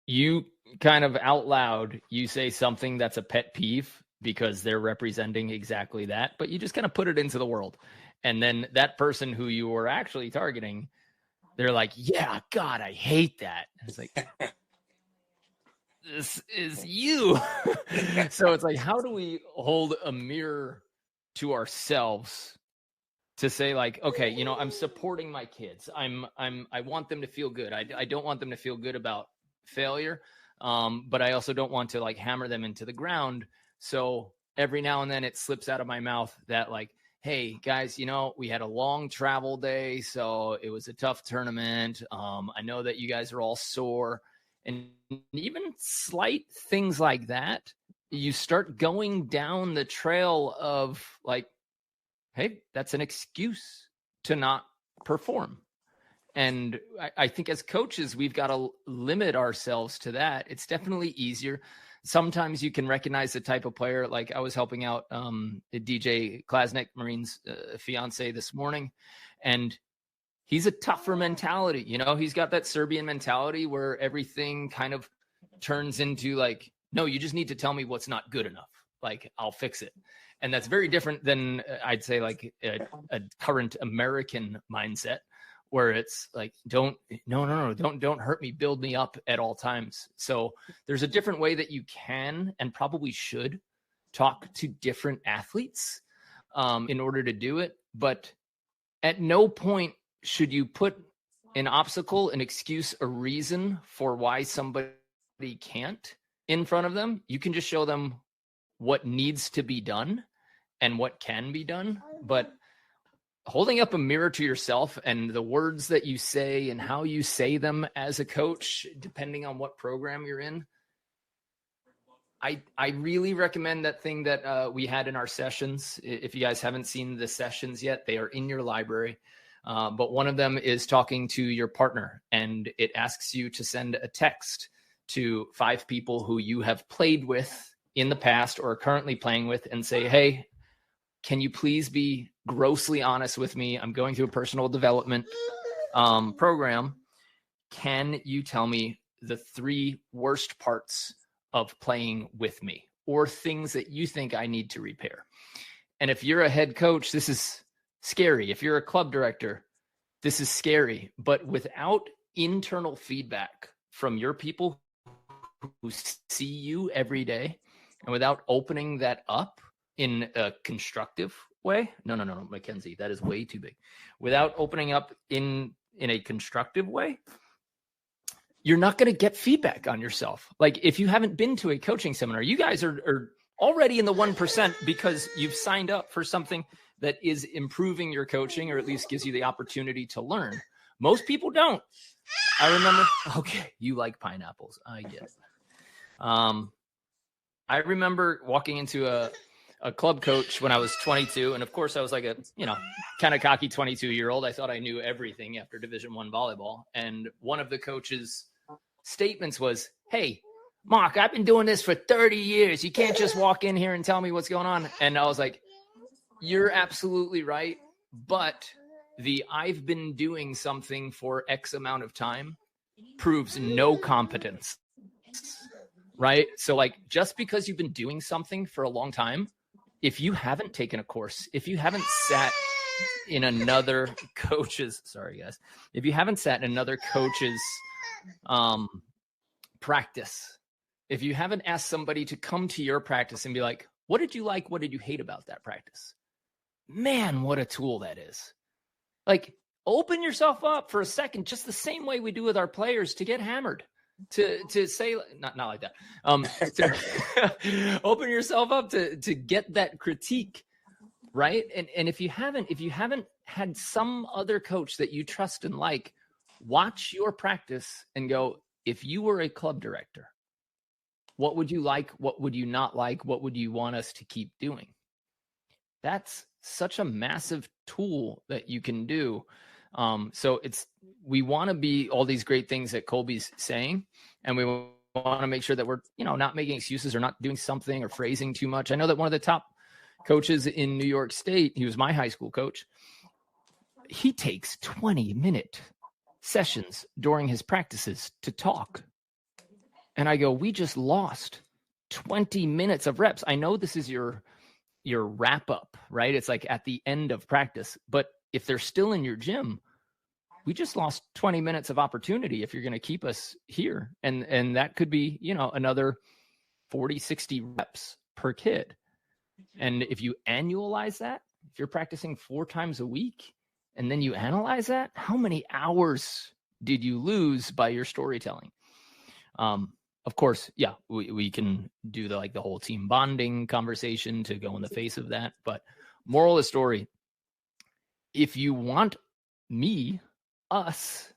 you kind of out loud, you say something that's a pet peeve because they're representing exactly that, but you just kind of put it into the world. And then that person who you were actually targeting, they're like, yeah, God, I hate that. And it's like, this is you. So it's like, how do we hold a mirror to ourselves to say, like, okay, I'm supporting my kids. I want them to feel good. I don't want them to feel good about failure. But I also don't want to like hammer them into the ground. So every now and then it slips out of my mouth that, like, hey guys, we had a long travel day, so it was a tough tournament. I know that you guys are all sore, and even slight things like that, you start going down the trail of like, hey, that's an excuse to not perform. And I think as coaches, we've got to limit ourselves to that. It's definitely easier. Sometimes you can recognize the type of player. Like I was helping out DJ Klasnick, Marine's fiance, this morning, and he's a tougher mentality. He's got that Serbian mentality where everything kind of turns into like, no, you just need to tell me what's not good enough. Like I'll fix it. And that's very different than I'd say like a current American mindset, where it's like, don't hurt me, build me up at all times. So there's a different way that you can and probably should talk to different athletes in order to do it. But at no point should you put an obstacle, an excuse, a reason for why somebody can't in front of them. You can just show them what needs to be done and what can be done. But holding up a mirror to yourself and the words that you say and how you say them as a coach, depending on what program you're in, I really recommend that thing that we had in our sessions. If you guys haven't seen the sessions yet, they are in your library. But one of them is talking to your partner, and it asks you to send a text to 5 people who you have played with in the past or are currently playing with and say, hey, can you please be grossly honest with me? I'm going through a personal development program. Can you tell me the 3 worst parts of playing with me or things that you think I need to repair? And if you're a head coach, this is scary. If you're a club director, this is scary. But without internal feedback from your people who see you every day, and without opening that up in a constructive way, no, Mackenzie, that is way too big. Without opening up in a constructive way, you're not going to get feedback on yourself. Like if you haven't been to a coaching seminar, you guys are already in the 1% because you've signed up for something that is improving your coaching, or at least gives you the opportunity to learn. Most people don't. I remember, okay, you like pineapples. I get it. I remember walking into a club coach when I was 22. And of course I was like a, kind of cocky 22-year-old. I thought I knew everything after Division I volleyball. And one of the coach's statements was, hey, Mark, I've been doing this for 30 years. You can't just walk in here and tell me what's going on. And I was like, you're absolutely right. But the I've been doing something for X amount of time proves no competence, right? So like, just because you've been doing something for a long time, if you haven't taken a course, if you haven't sat in another coach's, if you haven't sat in another coach's practice, if you haven't asked somebody to come to your practice and be like, what did you like? What did you hate about that practice? Man, what a tool that is. Like, open yourself up for a second, just the same way we do with our players to get hammered. To say, not like that. To open yourself up to get that critique, right? And if you haven't had some other coach that you trust and like, watch your practice and go, if you were a club director, what would you like? What would you not like? What would you want us to keep doing? That's such a massive tool that you can do. So we want to be all these great things that Colby's saying, and we want to make sure that we're, not making excuses or not doing something or phrasing too much. I know that one of the top coaches in New York State, he was my high school coach. He takes 20-minute sessions during his practices to talk. And I go, we just lost 20 minutes of reps. I know this is your wrap up, right? It's like at the end of practice, but if they're still in your gym, we just lost 20 minutes of opportunity if you're going to keep us here. And that could be, another 40, 60 reps per kid. And if you annualize that, if you're practicing 4 times a week, and then you analyze that, how many hours did you lose by your storytelling? Of course, yeah, we can do the whole team bonding conversation to go in the face of that. But moral of the story, if you want us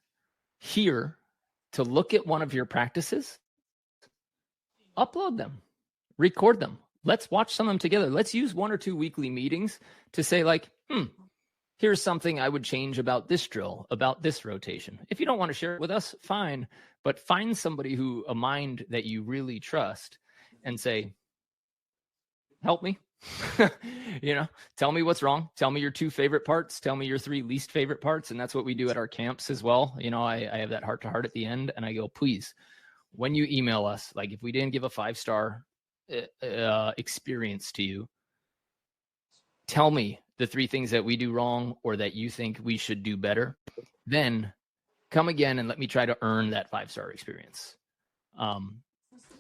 here to look at one of your practices, upload them, record them. Let's watch some of them together. Let's use 1 or 2 weekly meetings to say here's something I would change about this drill, about this rotation. If you don't want to share it with us, fine, but find somebody a mind that you really trust and say, help me, tell me what's wrong. Tell me your 2 favorite parts. Tell me your 3 least favorite parts. And that's what we do at our camps as well. I have that heart to heart at the end, and I go, please, when you email us, like if we didn't give a 5-star experience to you, tell me the 3 things that we do wrong or that you think we should do better. Then come again and let me try to earn that 5-star experience.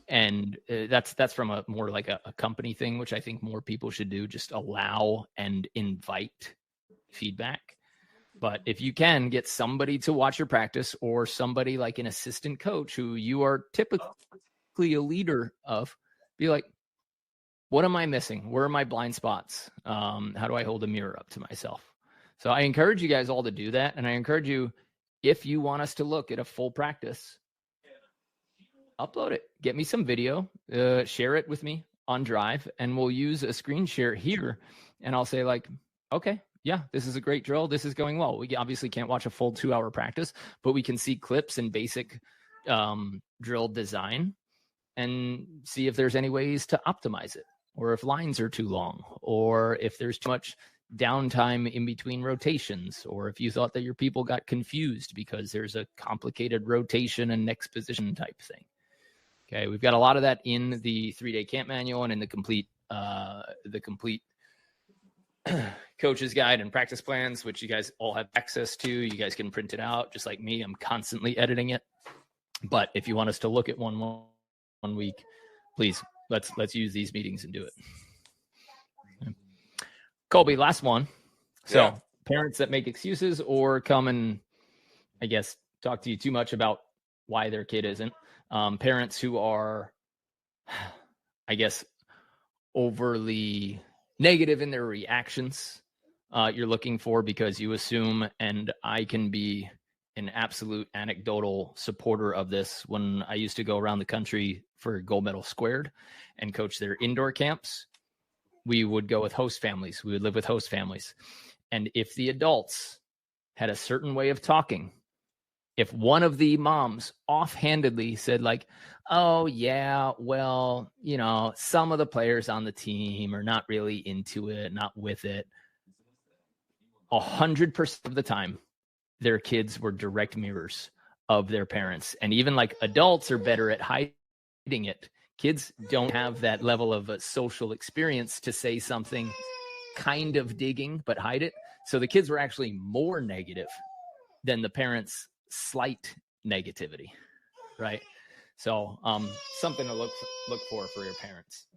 And that's from a more like a company thing, which I think more people should do, just allow and invite feedback. But if you can get somebody to watch your practice, or somebody like an assistant coach who you are typically a leader of, be like, what am I missing? Where are my blind spots? How do I hold a mirror up to myself? So I encourage you guys all to do that. And I encourage you, if you want us to look at a full practice, upload it, get me some video, share it with me on Drive, and we'll use a screen share here. And I'll say like, okay, yeah, this is a great drill. This is going well. We obviously can't watch a full 2-hour practice, but we can see clips and basic drill design and see if there's any ways to optimize it, or if lines are too long, or if there's too much downtime in between rotations, or if you thought that your people got confused because there's a complicated rotation and next position type thing. Okay, we've got a lot of that in the 3-day camp manual and in the complete coach's guide and practice plans, which you guys all have access to. You guys can print it out, just like me. I'm constantly editing it. But if you want us to look at one week, please let's use these meetings and do it. Okay. Colby, last one. So parents that make excuses or come and, I guess, talk to you too much about why their kid isn't. Parents who are, I guess, overly negative in their reactions, you're looking for, because you assume, and I can be an absolute anecdotal supporter of this. When I used to go around the country for Gold Medal Squared and coach their indoor camps, we would go with host families. We would live with host families. And if the adults had a certain way of talking, if one of the moms offhandedly said like, oh yeah, well, you know, some of the players on the team are not really into it, not with it, 100% of the time, their kids were direct mirrors of their parents. And even like adults are better at hiding it. Kids don't have that level of a social experience to say something kind of digging, but hide it. So the kids were actually more negative than the parents' slight negativity, right? So something to look for your parents.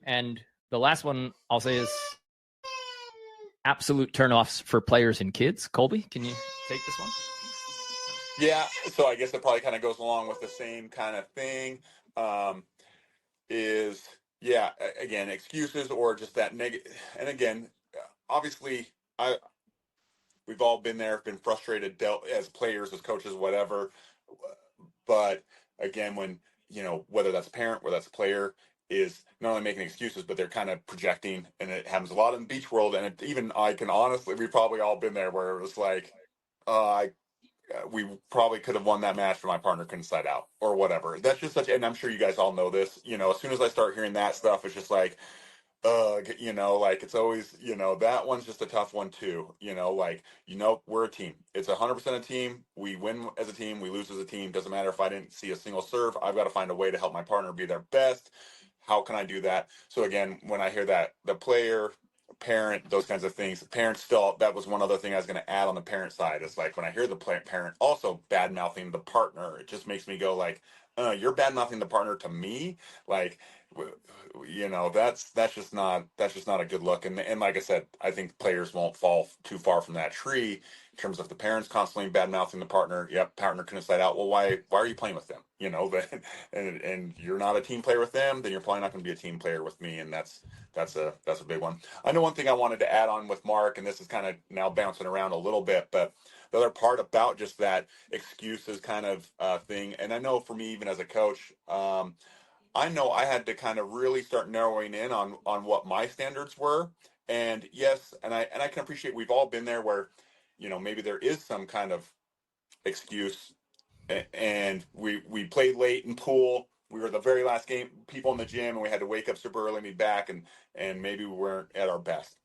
And the last one I'll say is absolute turnoffs for players and kids. Colby, can you take this one? Yeah, so I guess it probably kind of goes along with the same kind of thing. Again, excuses or just that negative. And again, obviously, we've all been there, been frustrated, dealt as players, as coaches, whatever. But again, when, you know, whether that's a parent, whether that's a player, is not only making excuses, but they're kind of projecting, and it happens a lot in the beach world. And I can honestly, we've probably all been there where it was like, we probably could have won that match, but my partner couldn't side out or whatever. That's just and I'm sure you guys all know this, you know, as soon as I start hearing that stuff, it's just like, you know, like it's always, you know, that one's just a tough one too. You know, like, you know, we're a team. It's 100% a team. We win as a team. We lose as a team. Doesn't matter if I didn't see a single serve. I've got to find a way to help my partner be their best. How can I do that? So again, when I hear that, the player, parent, those kinds of things, parents still, that was one other thing I was going to add on the parent side. Is like when I hear the parent also bad mouthing the partner, it just makes me go like, you're bad mouthing the partner to me. Like, you know, that's just not a good look. And like I said, I think players won't fall too far from that tree in terms of the parents constantly bad mouthing the partner. Yep, partner couldn't side out. Well, why are you playing with them? You know, and you're not a team player with them, then you're probably not going to be a team player with me. And that's a big one. I know one thing I wanted to add on with Mark, and this is kind of now bouncing around a little bit, but the other part about just that excuses kind of thing, and I know for me, even as a coach, I know I had to kind of really start narrowing in on what my standards were. And yes, and I can appreciate we've all been there where, you know, maybe there is some kind of excuse, and we played late in pool. We were the very last game people in the gym, and we had to wake up super early and be back, and maybe we weren't at our best.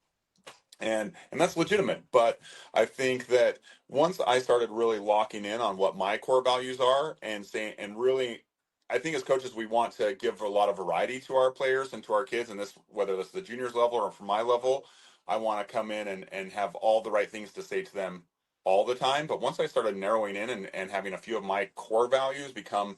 And that's legitimate. But I think that once I started really locking in on what my core values are and saying, and really, I think as coaches, we want to give a lot of variety to our players and to our kids. And this, whether this is the juniors level or from my level, I want to come in and have all the right things to say to them all the time. But once I started narrowing in and having a few of my core values become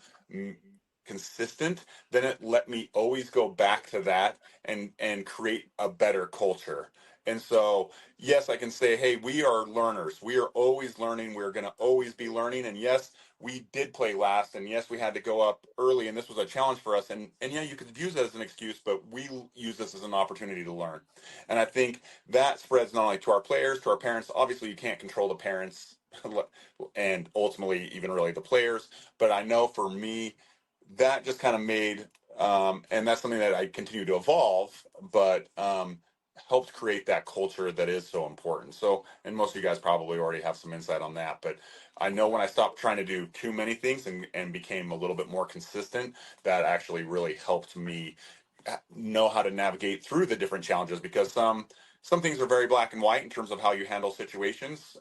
consistent, then it let me always go back to that and create a better culture. And so, yes, I can say, hey, we are learners. We are always learning. We're going to always be learning. And yes, we did play last. And yes, we had to go up early. And this was a challenge for us. And yeah, you could use that as an excuse, but we use this as an opportunity to learn. And I think that spreads not only to our players, to our parents. Obviously, you can't control the parents and ultimately even really the players. But I know for me, that just kind of made, and that's something that I continue to evolve, but helped create that culture that is so important. So, and most of you guys probably already have some insight on that, but I know when I stopped trying to do too many things and became a little bit more consistent, that actually really helped me know how to navigate through the different challenges, because some things are very black and white in terms of how you handle situations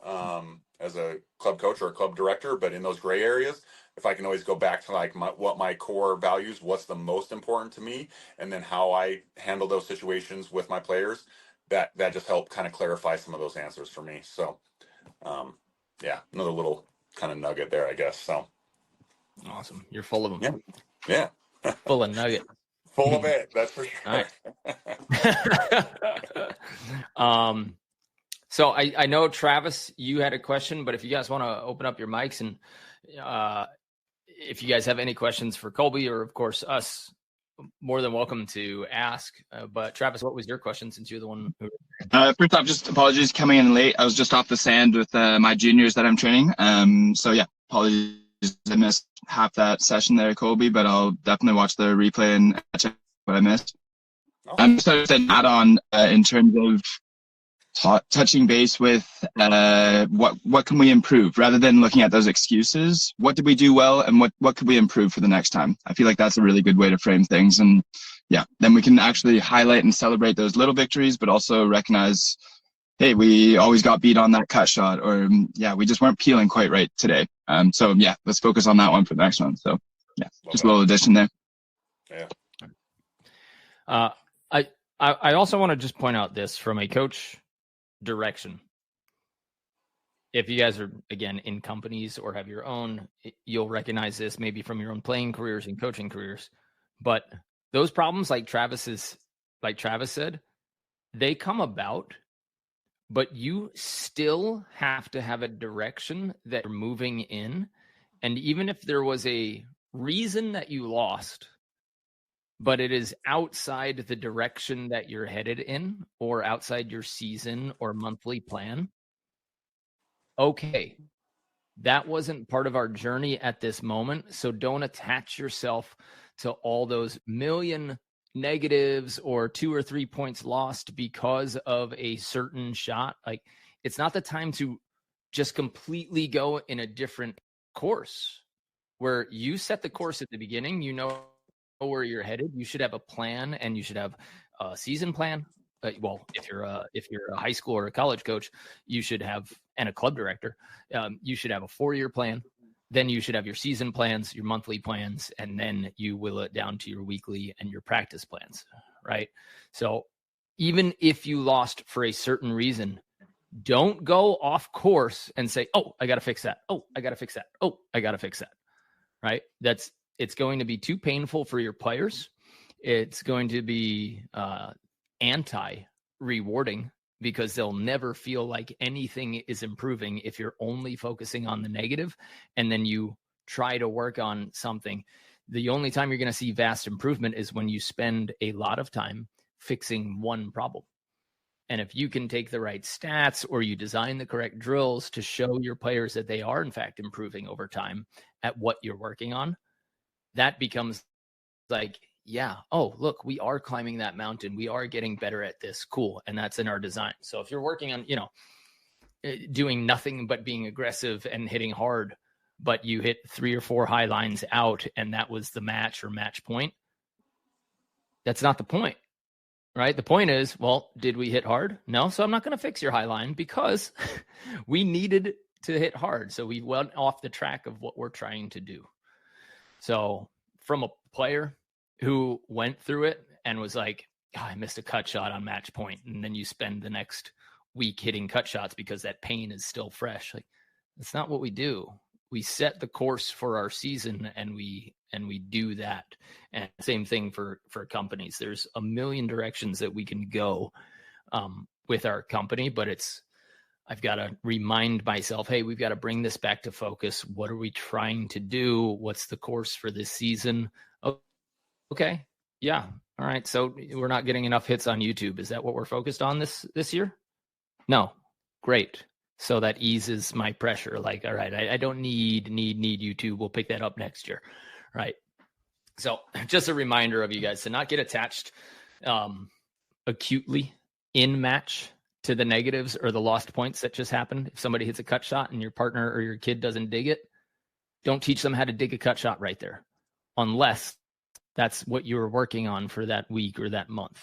as a club coach or a club director, but in those gray areas, if I can always go back to like what my core values, what's the most important to me, and then how I handle those situations with my players, that just helped kind of clarify some of those answers for me. So yeah, another little kind of nugget there, I guess. So awesome. You're full of them. Yeah. Full of nuggets. Full of it, that's for sure. All right. So I know, Travis, you had a question, but if you guys want to open up your mics, and if you guys have any questions for Colby or, of course, us, more than welcome to ask. But Travis, what was your question, since you're the one who... First off, just apologies coming in late. I was just off the sand with my juniors that I'm training. So yeah, apologies. I missed half that session there, Colby, but I'll definitely watch the replay and check what I missed. I'm just an add-on in terms of touching base with what can we improve, rather than looking at those excuses. What did we do well, and what could we improve for the next time? I feel like that's a really good way to frame things. And yeah, then we can actually highlight and celebrate those little victories, but also recognize, hey, we always got beat on that cut shot, or yeah, we just weren't peeling quite right today. So yeah, let's focus on that one for the next one. So yeah, just a little addition there. Yeah. I also want to just point out this from a coach direction. If you guys are, again, in companies or have your own, you'll recognize this maybe from your own playing careers and coaching careers. But those problems, like Travis said, they come about, but you still have to have a direction that you're moving in. And even if there was a reason that you lost, but it is outside the direction that you're headed in, or outside your season or monthly plan, okay, that wasn't part of our journey at this moment. So don't attach yourself to all those million negatives or 2 or 3 points lost because of a certain shot. Like, it's not the time to just completely go in a different course, where you set the course at the beginning. You know where you're headed. You should have a plan, and you should have a season plan. Well, if you're a high school or a college coach, you should have, and a club director, you should have a 4-year plan. Then you should have your season plans, your monthly plans, and then you will it down to your weekly and your practice plans, right? So even if you lost for a certain reason, don't go off course and say, oh, I got to fix that. Oh, I got to fix that. Oh, I got to fix that, right? It's going to be too painful for your players. It's going to be anti-rewarding, because they'll never feel like anything is improving if you're only focusing on the negative and then you try to work on something. The only time you're going to see vast improvement is when you spend a lot of time fixing one problem. And if you can take the right stats, or you design the correct drills to show your players that they are in fact improving over time at what you're working on, that becomes like, yeah, oh, look, we are climbing that mountain. We are getting better at this. Cool. And that's in our design. So if you're working on, doing nothing but being aggressive and hitting hard, but you hit 3 or 4 high lines out, and that was the match or match point, that's not the point, right? The point is, well, did we hit hard? No. So I'm not going to fix your high line, because we needed to hit hard. So we went off the track of what we're trying to do. So from a player who went through it and was like, oh, I missed a cut shot on match point, and then you spend the next week hitting cut shots because that pain is still fresh. Like, that's not what we do. We set the course for our season, and we do that. And same thing for companies. There's a million directions that we can go with our company, but I've got to remind myself, hey, we've got to bring this back to focus. What are we trying to do? What's the course for this season? Oh, okay. Yeah. All right. So we're not getting enough hits on YouTube. Is that what we're focused on this year? No. Great. So that eases my pressure. Like, all right, I don't need YouTube. We'll pick that up next year. Right. So just a reminder of you guys to not get attached acutely in match to the negatives or the lost points that just happened. If somebody hits a cut shot and your partner or your kid doesn't dig it, don't teach them how to dig a cut shot right there, unless that's what you were working on for that week or that month,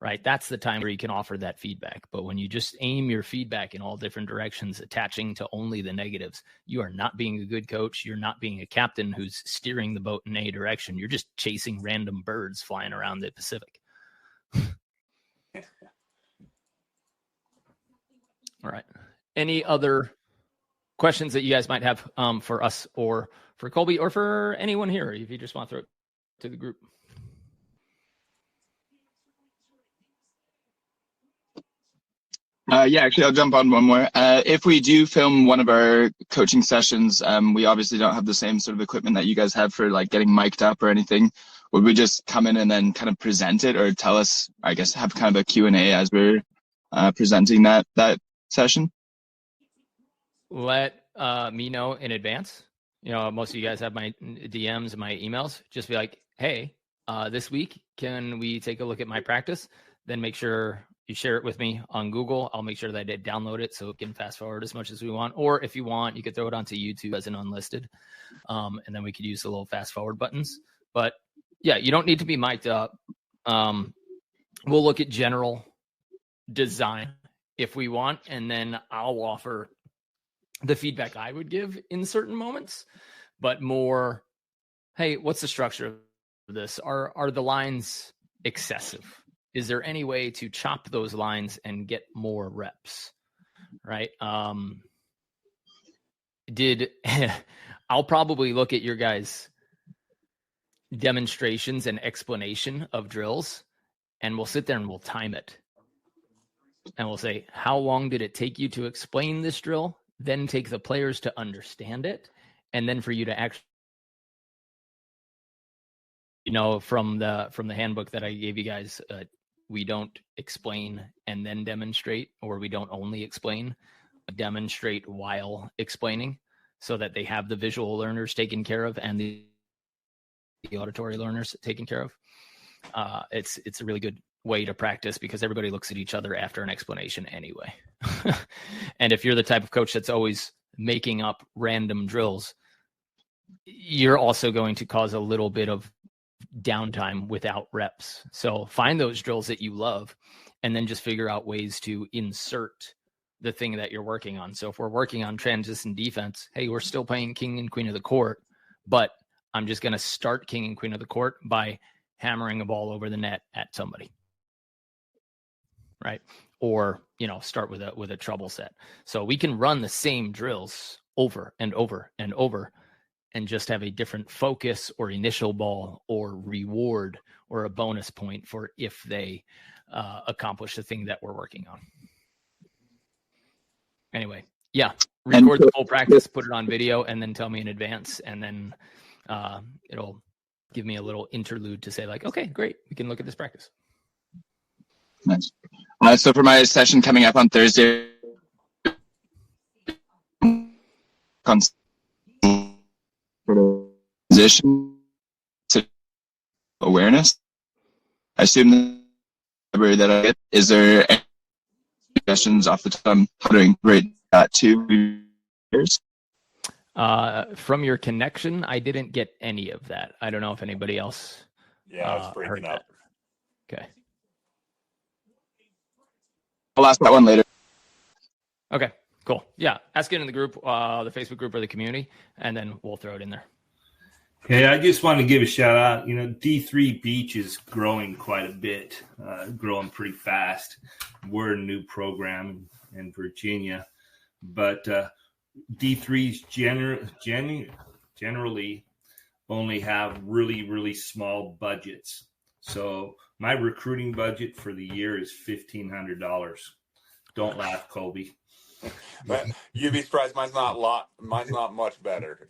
right? That's the time where you can offer that feedback. But when you just aim your feedback in all different directions, attaching to only the negatives, you are not being a good coach. You're not being a captain who's steering the boat in any direction. You're just chasing random birds flying around the Pacific. All right. Any other questions that you guys might have for us or for Colby or for anyone here, if you just want to throw it to the group? Yeah, actually, I'll jump on one more. If we do film one of our coaching sessions, we obviously don't have the same sort of equipment that you guys have for like getting mic'd up or anything. Would we just come in and then kind of present it, or tell us, I guess, have kind of a Q&A as we're presenting that session? Let me know in advance. You know, most of you guys have my DMs and my emails. Just be like, hey, this week, can we take a look at my practice? Then make sure you share it with me on Google. I'll make sure that I download it so it can fast forward as much as we want. Or if you want, you could throw it onto YouTube as an unlisted. And then we could use the little fast forward buttons. But yeah, you don't need to be mic'd up. We'll look at general design if we want, and then I'll offer the feedback I would give in certain moments, but more, hey, what's the structure of this? Are the lines excessive? Is there any way to chop those lines and get more reps? Right. I'll probably look at your guys' demonstrations and explanation of drills, and we'll sit there and we'll time it. And we'll say, how long did it take you to explain this drill? Then take the players to understand it. And then for you to actually, you know, from the handbook that I gave you guys, we don't explain and then demonstrate, or we don't only explain, demonstrate while explaining, so that they have the visual learners taken care of and the auditory learners taken care of. It's a really good way to practice, because everybody looks at each other after an explanation anyway. And if you're the type of coach that's always making up random drills, you're also going to cause a little bit of downtime without reps. So find those drills that you love, and then just figure out ways to insert the thing that you're working on. So if we're working on transition defense, hey, we're still playing king and queen of the court, but I'm just going to start king and queen of the court by hammering a ball over the net at somebody. Right. Or, you know, start with a trouble set. So we can run the same drills over and over and over, and just have a different focus or initial ball or reward or a bonus point for if they accomplish the thing that we're working on. Anyway, yeah, record the full practice, put it on video, and then tell me in advance. And then it'll give me a little interlude to say like, okay, great, we can look at this practice. Nice. So for my session coming up on Thursday, position to awareness. I assume that I get. Is there any suggestions off the top? How to incorporate that to years? From your connection, I didn't get any of that. I don't know if anybody else. Yeah, it's breaking up. That. Okay. I'll ask that one later. Okay, cool. Yeah, ask it in the group, the Facebook group or the community, and then we'll throw it in there. Okay, I just want to give a shout out. You know, D3 Beach is growing quite a bit, growing pretty fast. We're a new program in Virginia, but D3s generally only have really, really small budgets. So my recruiting budget for the year is $1,500. Don't laugh, Colby. You'd be surprised. Mine's not much better.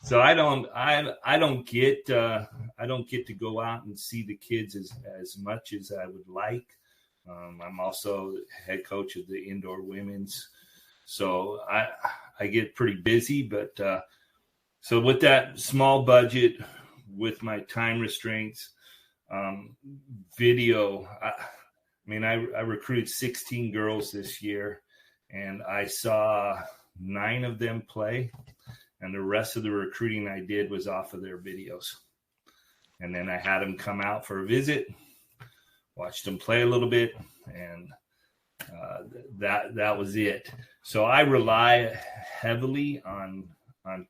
So I don't get to go out and see the kids as much as I would like. I'm also head coach of the indoor women's, so I get pretty busy. But so with that small budget, with my time restraints, video, I mean, I recruited 16 girls this year, and I saw 9 of them play, and the rest of the recruiting I did was off of their videos. And then I had them come out for a visit, watched them play a little bit, and that was it. So I rely heavily on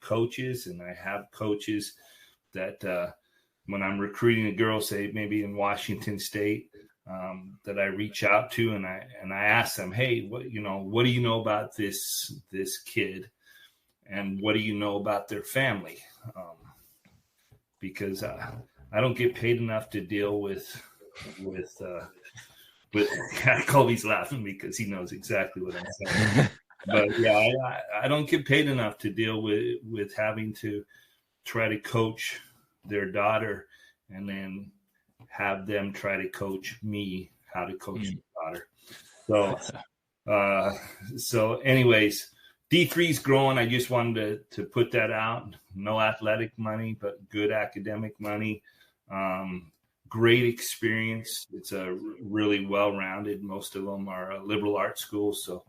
coaches, and I have coaches that when I'm recruiting a girl, say maybe in Washington State, that I reach out to, and I ask them, hey, what do you know about this kid, and what do you know about their family? Because I don't get paid enough to deal with Colby's laughing because he knows exactly what I'm saying. But yeah, I don't get paid enough to deal with having to try to coach their daughter and then have them try to coach me how to coach their daughter. So anyways, D3's growing. I just wanted to put that out. No athletic money, but good academic money. Great experience. It's a really well-rounded. Most of them are liberal arts schools. So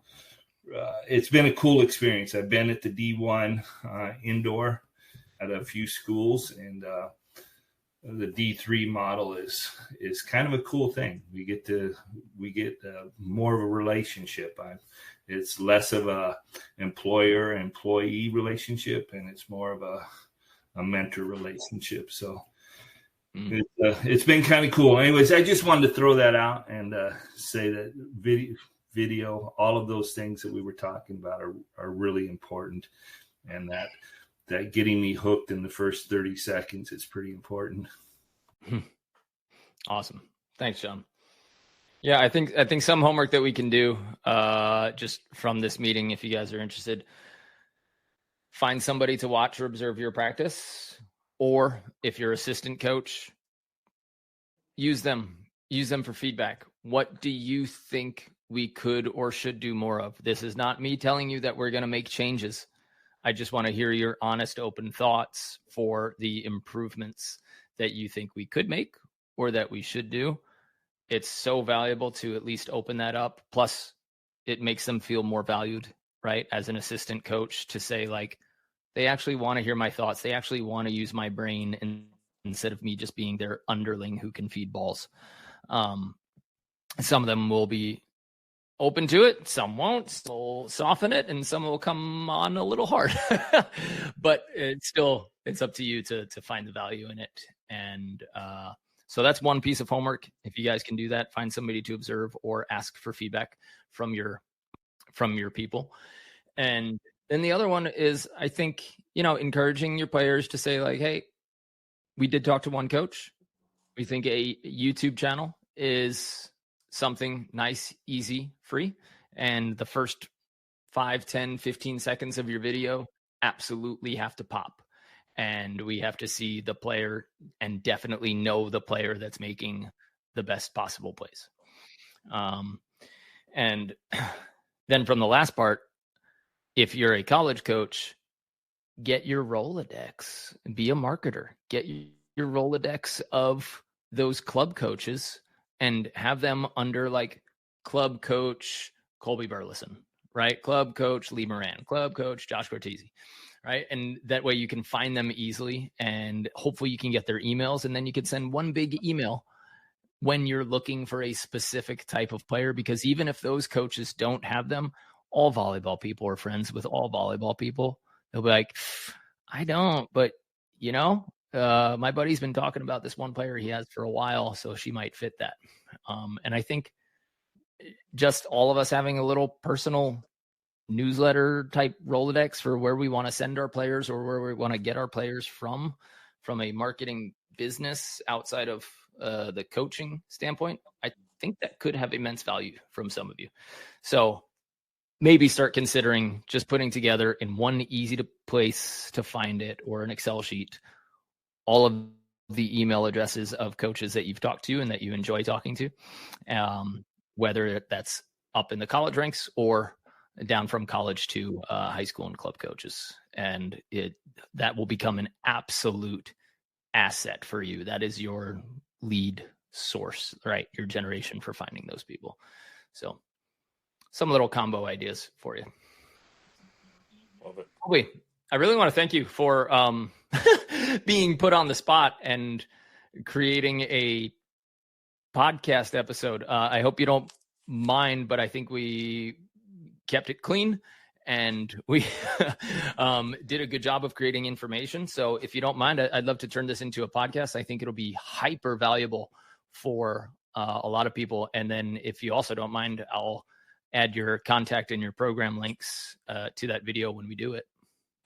it's been a cool experience. I've been at the D1 indoor at a few schools, and the D3 model is kind of a cool thing. We get more of a relationship. It's less of a employer-employee relationship, and it's more of a mentor relationship. So it's been kind of cool. Anyways, I just wanted to throw that out and say that video, all of those things that we were talking about are really important, and that getting me hooked in the first 30 seconds is pretty important. Awesome. Thanks, John. Yeah, I think some homework that we can do just from this meeting, if you guys are interested, find somebody to watch or observe your practice, or if you're assistant coach, use them for feedback. What do you think we could or should do more of? This is not me telling you that we're going to make changes. I just want to hear your honest, open thoughts for the improvements that you think we could make or that we should do. It's so valuable to at least open that up. Plus, it makes them feel more valued, right? As an assistant coach, to say, like, they actually want to hear my thoughts. They actually want to use my brain instead of me just being their underling who can feed balls. Some of them will be open to it. Some won't. They'll soften it, and some will come on a little hard. But it's up to you to find the value in it. And so that's one piece of homework. If you guys can do that, find somebody to observe or ask for feedback from your people. And then the other one is, I think, encouraging your players to say, like, hey, we did talk to one coach. We think a YouTube channel is something nice, easy, free. And the first 5, 10, 15 seconds of your video absolutely have to pop. And we have to see the player and definitely know the player that's making the best possible plays. And then from the last part, if you're a college coach, get your Rolodex, be a marketer, get your Rolodex of those club coaches and have them under, like, club coach Colby Burleson, right? Club coach Lee Moran, club coach Josh Cortese, right? And that way you can find them easily, and hopefully you can get their emails, and then you can send one big email when you're looking for a specific type of player, because even if those coaches don't have them, all volleyball people are friends with all volleyball people. They'll be like, I don't, but my buddy's been talking about this one player he has for a while, so she might fit that. And I think just all of us having a little personal newsletter type Rolodex for where we want to send our players or where we want to get our players from a marketing business outside of the coaching standpoint, I think that could have immense value from some of you. So maybe start considering just putting together in one easy place to find it, or an Excel sheet, all of the email addresses of coaches that you've talked to and that you enjoy talking to, whether that's up in the college ranks or down from college to high school and club coaches. And that will become an absolute asset for you. That is your lead source, right? Your generation for finding those people. So some little combo ideas for you. Love it. Wait, I really want to thank you for being put on the spot and creating a podcast episode. I hope you don't mind, but I think we kept it clean and we did a good job of creating information. So if you don't mind, I'd love to turn this into a podcast. I think it'll be hyper valuable for a lot of people. And then if you also don't mind, I'll add your contact and your program links to that video when we do it.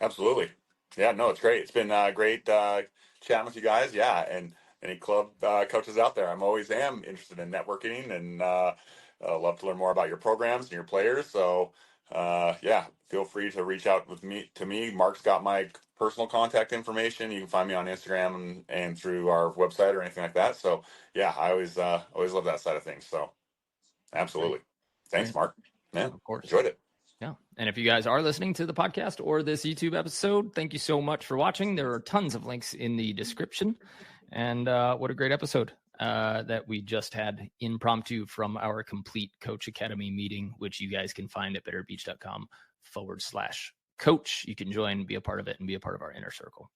Absolutely. Yeah, no, it's great. It's been great chatting with you guys. Yeah, and any club coaches out there, I'm always interested in networking and love to learn more about your programs and your players. So yeah, feel free to reach out to me. Mark's got my personal contact information. You can find me on Instagram and through our website or anything like that. So yeah, I always love that side of things. So absolutely. Thanks, Mark. Man, of course. Enjoyed it. Yeah. And if you guys are listening to the podcast or this YouTube episode, thank you so much for watching. There are tons of links in the description. And what a great episode that we just had impromptu from our complete Coach Academy meeting, which you guys can find at betterbeach.com/coach. You can join, be a part of it, and be a part of our inner circle.